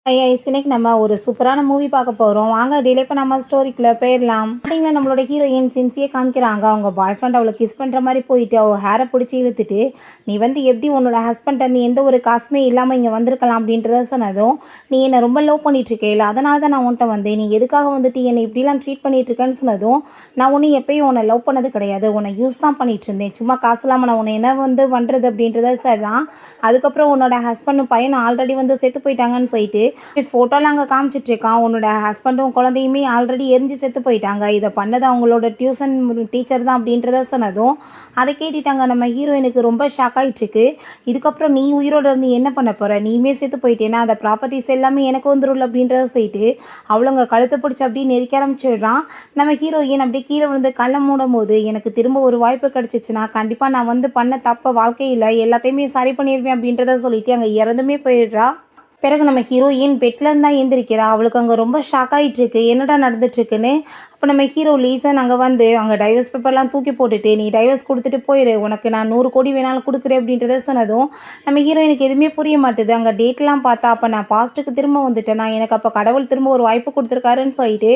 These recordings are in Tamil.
ஐஸ் இன்னைக்கு நம்ம ஒரு சூப்பரான மூவி பார்க்க போகிறோம். வாங்க டிலே பண்ணாம ஸ்டோரிக்குள்ளே போயிடலாம். ஸ்டார்டிங்கில் நம்மளோட ஹீரோயின் சின்சியே காமிக்கிறாங்க. அவங்க பாய் ஃப்ரெண்ட் அவளை கிஸ் பண்ணுற மாதிரி போயிட்டு அவள் ஹேரை பிடிச்சி இழுத்துட்டு, நீ எப்படி உன்னோட ஹஸ்பண்ட் எந்த ஒரு காசுமே இல்லாமல் இங்கே வந்திருக்கலாம் அப்படின்றத சொன்னதும், நீ என்னை ரொம்ப லவ் பண்ணிட்டு இல்லை அதனால தான் நான் உன்ட்ட வந்தேன், நீ எதுக்காக என்னை இப்படிலாம் ட்ரீட் பண்ணிட்டு இருக்கேன்னு சொன்னதும், நான் ஒன்றும் எப்பயும் உன்னை லவ் பண்ணது கிடையாது, உன்னை யூஸ் தான் பண்ணிட்டு இருந்தேன், சும்மா காசு இல்லாமல் நான் உன்னை என்ன பண்ணுறது அப்படின்றத சொல்லலாம். அதுக்கப்புறம் உன்னோட ஹஸ்பண்டும் பையன் ஆல்ரெடி செத்து போயிட்டாங்கன்னு சொல்லிட்டு ஃபோட்டோலாம் அங்கே காமிச்சிட்ருக்கான். உன்னோட ஹஸ்பண்டும் குழந்தையுமே ஆல்ரெடி எரிஞ்சு செத்து போயிட்டாங்க, இதை பண்ணது அவங்களோட டியூஷன் டீச்சர் தான் அப்படின்றத சொன்னதும், அதை கேட்டுட்டாங்க நம்ம ஹீரோயினுக்கு ரொம்ப ஷாக் ஆகிட்டுருக்கு. இதுக்கப்புறம் நீ உயிரோடு இருந்து என்ன பண்ண போகிற, நீயுமே செத்து போயிட்டேன்னா அந்த ப்ராப்பர்ட்டிஸ் எல்லாமே எனக்கு வந்துடும் அப்படின்றத சொல்லிட்டு அவளுங்க கழுத்தை பிடிச்சி அப்படியே நெரிக்க ஆரம்பிச்சிடுறான். நம்ம ஹீரோயின் அப்படியே கீழே விழுந்து கண்ணை மூடும் போது, எனக்கு திரும்ப ஒரு வாய்ப்பு கிடச்சிச்சுன்னா கண்டிப்பாக நான் பண்ண தப்ப வாழ்க்கையில் எல்லாத்தையுமே சரி பண்ணிடுவேன் அப்படின்றத சொல்லிட்டு அங்கே இறந்துமே போயிடுறா. பிறகு நம்ம ஹீரோயின் பெட்லேருந்து தான் எழுந்திருக்கிறா. அவளுக்கு அங்கே ரொம்ப ஷாக் ஆகிட்டுருக்கு, என்னடா நடந்துட்டுருக்குன்னு. இப்போ நம்ம ஹீரோ லீசன் அங்கே டைவர்ஸ் பேப்பர்லாம் தூக்கி போட்டுட்டு, நீ டைவர்ஸ் கொடுத்துட்டு போயிரு, உனக்கு நான் 100 கோடி வேணாலும் கொடுக்குறேன் அப்படின்றத சொன்னதும், நம்ம ஹீரோயினுக்கு எதுவுமே புரிய மாட்டுது. அங்கே டேட்லாம் பார்த்தா அப்போ நான் பாஸ்ட்டுக்கு திரும்ப வந்துட்டேன், எனக்கு அப்போ கடவுள் திரும்ப ஒரு வாய்ப்பு கொடுத்துருக்காருன்னு சொல்லிட்டு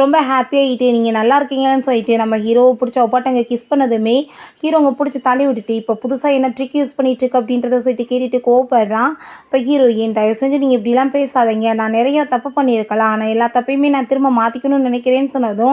ரொம்ப ஹாப்பியாகிட்டு, நீங்கள் நல்லா இருக்கீங்கன்னு சொல்லிட்டு நம்ம ஹீரோவை பிடிச்ச ஒப்பாட்ட அங்கே கிஸ் பண்ணதுமே ஹீரோங்க பிடிச்சி தள்ளி விட்டுட்டு, இப்போ புதுசாக என்ன ட்ரிக் யூஸ் பண்ணிட்டு இருக்கு அப்படின்றத சொல்லிட்டு கேட்டுட்டு கோவப்படுறான். இப்போ ஹீரோயின், தயவு செஞ்சு நீங்கள் இப்படிலாம் பேசாதீங்க, நான் நிறைய தப்பு பண்ணியிருக்கலாம், ஆனால் எல்லா தப்பையுமே நான் திரும்ப மாற்றிக்கணும்னு நினைக்கிறேன்னு சொன்னதும்,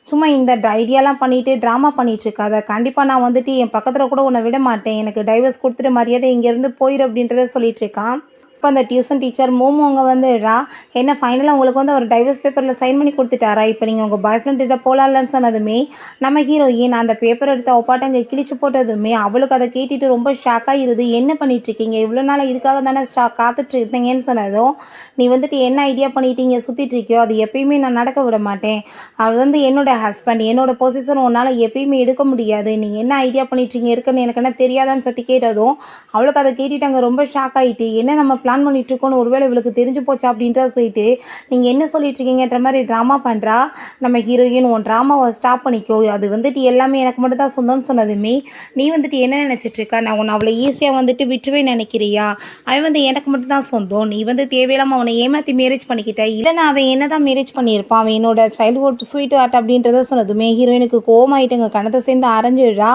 சும்மா இந்த ஐடியாலாம் பண்ணிட்டு ட்ராமா பண்ணிட்டு இருக்காத, கண்டிப்பாக நான் என் பக்கத்தில் கூட உன்னை விட மாட்டேன், எனக்கு டைவர்ஸ் கொடுத்துட்டு மரியாதை இங்கேருந்து போயிரு அப்படின்றத சொல்லிட்டு இருக்கான். இப்போ அந்த டியூஷன் டீச்சர் மோமோ அங்கே வந்துடுறா. என்ன ஃபைனலாக உங்களுக்கு ஒரு டைவர்ஸ் பேப்பரில் சைன் பண்ணி கொடுத்துட்டாரா, இப்போ நீங்கள் உங்கள் பாய் ஃப்ரெண்ட்கிட்ட போகலான்னு சொன்னதுமே நம்ம ஹீரோயின் அந்த பேப்பர் எடுத்து ஒப்பாட்ட அங்கே கிழிச்சு போட்டதுமே அவளுக்கு அதை கேட்டுட்டு ரொம்ப ஷாக்காக இருது. என்ன பண்ணிகிட்ருக்கீங்க, இவ்வளோ நாள் இதுக்காக தானே காத்துட்டு இருந்தீங்கன்னு சொன்னதும், நீ என்ன ஐடியா பண்ணிட்டீங்க சுற்றிட்டு இருக்கியோ அது எப்பயுமே நான் நடக்க விட மாட்டேன், அது என்னோட ஹஸ்பண்ட், என்னோட பொசிஷன் உன்னால் எப்பயுமே எடுக்க முடியாது, நீ என்ன ஐடியா பண்ணிட்டுருங்க இருக்குன்னு எனக்கு என்ன தெரியாதான்னு சொல்லிட்டு கேட்டதும் அவளுக்கு அதை கேட்டுட்டு அங்கே ரொம்ப ஷாக் ஆகிட்டு, என்ன நம்ம பிளான் பண்ணிட்டுருக்கோன்னு ஒருவேளை இவளுக்கு தெரிஞ்சு போச்சா அப்படின்றத சொல்லிட்டு நீங்கள் என்ன சொல்லிட்டு இருக்கீங்கன்ற மாதிரி ட்ராமா பண்ணுறா. நம்ம ஹீரோயின், உன் ட்ராமாவை ஸ்டாப் பண்ணிக்கோ, அது எல்லாமே எனக்கு மட்டும் தான் சொந்தம்னு சொன்னதுமே, நீ என்ன நினச்சிட்ருக்கா, நான் உன்னை அவ்வளோ ஈஸியாக விட்டுவே நினைக்கிறியா, அவன் எனக்கு மட்டும் தான் சொந்தம், நீ தேவையில்லாமல் அவனை ஏமாற்றி மேரேஜ் பண்ணிக்கிட்ட, இல்லைன்னா அவன் என்ன தான் மேரேஜ் பண்ணியிருப்பான், அவன் என்னோட சைல்ட்ஹுட் ஸ்வீட் ஆர்ட் அப்படின்றத சொன்னதுமே ஹீரோயினுக்கு கோவமாயிட்டுங்க கணத்தை சேர்ந்து அரைஞ்சிடுறா.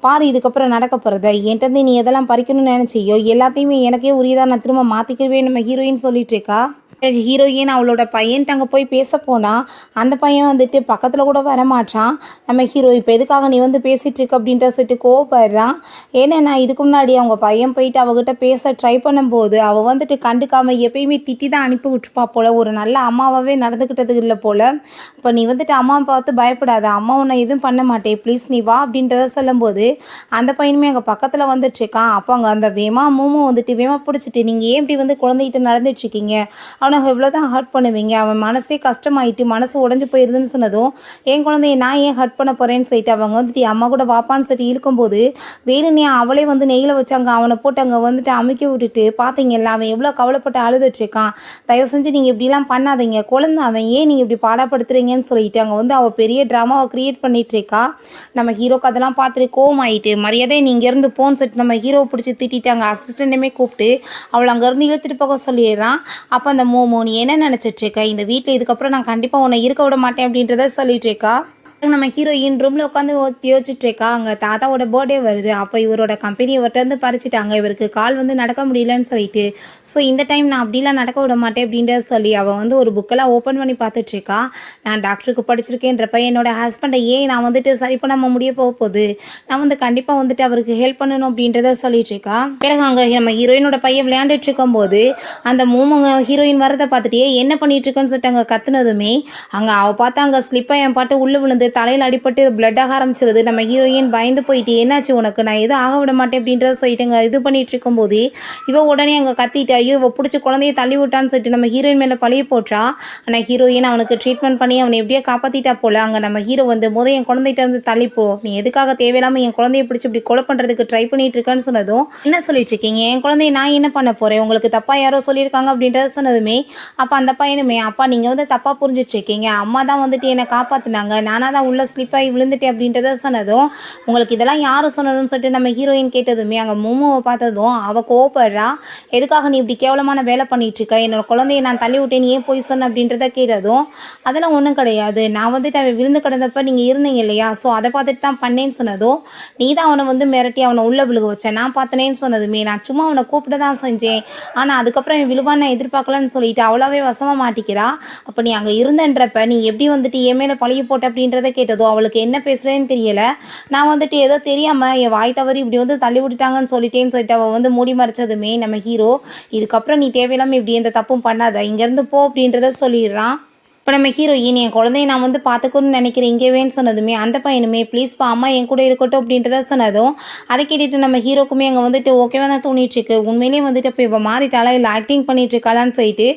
பாரு இதுக்கப்புறம் நடக்க போகிறத, என்கிட்ட நீ எதெல்லாம் பறிக்கணும்னு நினச்சியோ எல்லாத்தையுமே எனக்கே உரியதாக நான் திரும்ப மாற்றிக்கிறவே நம்ம ஹீரோயின் சொல்லிட்டு இருக்கா. ஹீரோயின் அவளோட பையன்ட்டு அங்கே போய் பேச போனால் அந்த பையன் பக்கத்தில் கூட வரமாட்டான். நம்ம ஹீரோ, இப்போ எதுக்காக நீ பேசிகிட்டு இருக்க அப்படின்ற சொல்லிட்டு கோவப்படுறான். ஏன்னா இதுக்கு முன்னாடி அவங்க பையன் போயிட்டு அவகிட்ட பேச ட்ரை பண்ணும்போது அவள் கண்டுக்காமல் எப்பயுமே திட்டி தான் அனுப்பி விட்டுருப்பா போல், ஒரு நல்ல அம்மாவாகவே நடந்துக்கிட்டது இல்லை போல். இப்போ நீ அம்மாவை பார்த்து பயப்படாத, அம்மா உன்னை எதுவும் பண்ண மாட்டேன், ப்ளீஸ் நீ வா அப்படின்றத சொல்லும்போது அந்த பையனுமே அங்கே பக்கத்தில் வந்துட்டுருக்கான். அப்போ அங்கே அந்த மூமும் வேமா பிடிச்சிட்டு, நீங்கள் ஏன் இப்படி குழந்தைகிட்ட நடந்துட்டுருக்கீங்க, அவனை எவ்வளோ தான் ஹர்ட் பண்ணுவீங்க, அவன் மனசே கஷ்டமாயிட்டு மனசு உடஞ்சி போயிருதுன்னு சொன்னதும், என் குழந்தைய நான் ஏன் ஹர்ட் பண்ண போகிறேன்னு சொல்லிட்டு அவங்க அம்மா கூட வாப்பான்னு சொல்லிட்டு இருக்கும்போது வேணும்னே அவளே நெய்யில் வச்சாங்க அவனை போட்டு அங்கே அமுக்கி விட்டுட்டு, பார்த்தீங்கல்ல அவன் எவ்வளோ கவலைப்பட்டு அழுதுட்ருக்கான், தயவு செஞ்சு நீங்கள் இப்படிலாம் பண்ணாதீங்க, குழந்தை அவன் ஏன் நீங்கள் இப்படி பாடப்படுத்துறீங்கன்னு சொல்லிட்டு அங்கே அவள் பெரிய ட்ராமாவை க்ரியேட் பண்ணிகிட்ருக்கா. நம்ம ஹீரோக்கு அதெல்லாம் பார்த்துட்டு கோவமாயிட்டு, மரியாதை நீ இங்கேருந்து போன்னு சொல்லிட்டு நம்ம ஹீரோவை பிடிச்சி திட்டாங்க. அசிஸ்டண்ட்டுமே கூப்பிட்டு அவளை அங்கேருந்து இழுத்துட்டு போக சொல்லிடுறான். அப்போ அந்த நீ என்ன நினச்சிட்ருக்க, இந்த வீட்டில் இதுக்கப்புறம் நான் கண்டிப்பாக உன்னை இருக்க விட மாட்டேன் அப்படின்றத சொல்லிட்டு இருக்கா. நம்ம ஹீரோயின் ரூமில் உட்காந்து யோசிச்சுட்ருக்கா. அங்கே தாத்தாவோட பர்த்டே வருது, அப்போ இவரோட கம்பெனி இவர்கிட்ட பறிச்சிட்டாங்க, இவருக்கு கால் நடக்க முடியலன்னு சொல்லிட்டு, ஸோ இந்த டைம் நான் அப்படிலாம் நடக்க விட மாட்டேன் அப்படின்றத சொல்லி அவள் ஒரு புக்கெல்லாம் ஓப்பன் பண்ணி பார்த்துட்ருக்கா. நான் டாக்டருக்கு படிச்சிருக்கேன்றப்ப என்னோட ஹஸ்பண்டை ஏன் நான் சரி பண்ணாமல் முடிய போகுது, நான் கண்டிப்பாக அவருக்கு ஹெல்ப் பண்ணணும் அப்படின்றத சொல்லிட்டுருக்கா. பிறகு அங்கே நம்ம ஹீரோயினோட பையன் விளையாண்டுட்டு இருக்கும்போது அந்த ஹீரோயின் வரதை பார்த்துட்டே என்ன பண்ணிட்டு இருக்குன்னு சொல்லிட்டு அங்கே கத்துனதுமே அங்கே அவள் பார்த்தா அங்கே ஸ்லிப்பாக என் பாட்டு உள்ளே விழுந்து தலையில் அடிப்பட்டு பிளட் ஆக ஆரம்பிச்சிருது. நம்ம ஹீரோயின் பயந்து போயிட்டு, என்னாச்சு உனக்கு, நான் எதுவும் ஆக விட மாட்டேன் அப்படின்றத சொல்லிட்டுங்க இது பண்ணிட்டு இருக்கும்போது இவன் உடனே அங்கே கத்திட்டு, ஐயோ இவ பிடிச்சி குழந்தைய தள்ளி விட்டான்னு சொல்லிட்டு நம்ம ஹீரோயின் மேலே பழிய போட்டா. ஆனால் ஹீரோயின் அவனுக்கு ட்ரீட்மெண்ட் பண்ணி அவனை எப்படியே காப்பாற்றிட்டா போல. அங்கே நம்ம ஹீரோ என் குழந்தைகிட்ட இருந்து தள்ளிப்போ, நீ எதுக்காக தேவையில்லாமல் என் குழந்தைய பிடிச்சி இப்படி கொலை பண்ணுறதுக்கு ட்ரை பண்ணிட்டு இருக்கான்னு சொன்னதும், என்ன சொல்லிட்டு இருக்கீங்க, என் குழந்தைய நான் என்ன பண்ண போகிறேன், உங்களுக்கு தப்பாக யாரோ சொல்லியிருக்காங்க அப்படின்றத சொன்னதுமே அப்போ அந்த பையனுமே, அப்பா நீங்கள் தப்பாக புரிஞ்சிட்ருக்கீங்க, அம்மா தான் என்னை காப்பாற்றினாங்க, நானாக தான் உள்ளே ஸ்லிப் ஆகி விழுந்துட்டேன் அப்படின்றத சொன்னதும், உங்களுக்கு இதெல்லாம் யார் சொன்னதுன்னு சொல்லிட்டு நம்ம ஹீரோயின் கேட்டதுமே அங்கே மோமோவை பார்த்ததும் அவள் கோவப்படுறா. எதுக்காக நீ இப்படி கேவலமான வேலை பண்ணிட்டு இருக்க, என்னோட குழந்தைய நான் தள்ளி விட்டேன், நீ ஏன் போய் சொன்ன அப்படின்றத கேட்டதும், அதெல்லாம் ஒன்றும் கிடையாது, நான் வந்துட்டு அவன் விழுந்து கிடந்தப்ப நீங்கள் இருந்தீங்க இல்லையா, ஸோ அதை பார்த்துட்டு தான் பண்ணேன்னு சொன்னதும், நீ தான் அவனை வந்து மிரட்டி அவனை உள்ளே விழுக வச்சேன், நான் பார்த்தனேன்னு சொன்னதுமே, நான் சும்மா அவனை கூப்பிட்டு தான் செஞ்சேன், ஆனால் அதுக்கப்புறம் என் விழுவான்னு நான் எதிர்பார்க்கலன்னு சொல்லிட்டு அவளாவே வசமாக மாட்டிக்கிறா. அப்போ நீ அங்கே இருந்தன்றப்ப நீ எப்படி வந்துட்டு என் மேலே பழிய போட்ட அப்படின்றத கேட்டதோ அவளுக்கு என்ன பேசுகிறேன்னு தெரியல. நான் வந்துட்டு ஏதோ தெரியாமல் என் வாய் தவறி இப்படி வந்து தள்ளி விட்டுட்டாங்கன்னு சொல்லிட்டேன்னு சொல்லிட்டு அவள் வந்து மூடி மறைச்சதுமே நம்ம ஹீரோ, இதுக்கப்புறம் நீ தேவையில்லாமல் இப்படி எந்த தப்பும் பண்ணாத, இங்கேருந்து போ அப்படின்றத சொல்லிடுறான். இப்போ நம்ம ஹீரோயின் என் குழந்தைய நான் வந்து பார்த்துக்கணும்னு நினைக்கிறேன் இங்கேவேன்னு சொன்னதுமே அந்த பையனுமே ப்ளீஸ்ப்பா அம்மா என் கூட இருக்கட்டும் அப்படின்றத சொன்னதும் அதை கேட்டுட்டு நம்ம ஹீரோக்குமே அங்கே வந்துட்டு ஓகேவா தான் தோணிட்டுருக்கு. உண்மையிலேயே வந்துட்டு இப்போ இவள் மாறிட்டாளா இல்லை ஆக்டிங் பண்ணிகிட்ருக்காளான்னு சொல்லிட்டு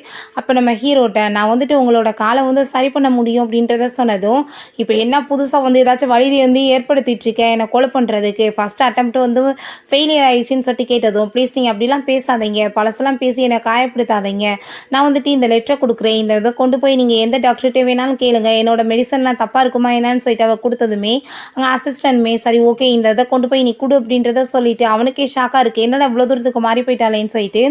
அப்போ நம்ம ஹீரோட்ட நான் வந்துட்டு உங்களோட காலை வந்து சரி பண்ண முடியும் அப்படின்றத சொன்னதும், இப்போ என்ன புதுசாக வந்து ஏதாச்சும் வழி வந்து ஏற்படுத்திகிட்ருக்கேன் என்னை கொலை பண்ணுறதுக்கு, ஃபஸ்ட் அட்டம்ப்ட் வந்து ஃபெயிலியர் ஆயிடுச்சுன்னு சொல்லிட்டு கேட்டதும், ப்ளீஸ் நீங்கள் அப்படிலாம் பேசாதீங்க, பழசெல்லாம் பேசி என்னை காயப்படுத்தாதீங்க, நான் வந்துட்டு இந்த லெட்டரை கொடுக்குறேன், இந்த இதை கொண்டு போய் நீங்கள் எந்த டாக்டர்கிட்ட வேணாலும் கேளுங்க, என்னோட மெடிசன்லாம் தப்பாக இருக்குமா என்னன்னு சொல்லிட்டு அவள் கொடுத்ததுமே அங்கே அசிஸ்டன்ட்மே சரி ஓகே இந்த இதை கொண்டு போய் நீ கொடு அப்படின்றத சொல்லிட்டு அவனுக்கே ஷாக்காக இருக்குது, என்னடா இவ்வளோ தூரத்துக்கு மாறி போயிட்டாலேன்னு சொல்லிட்டு.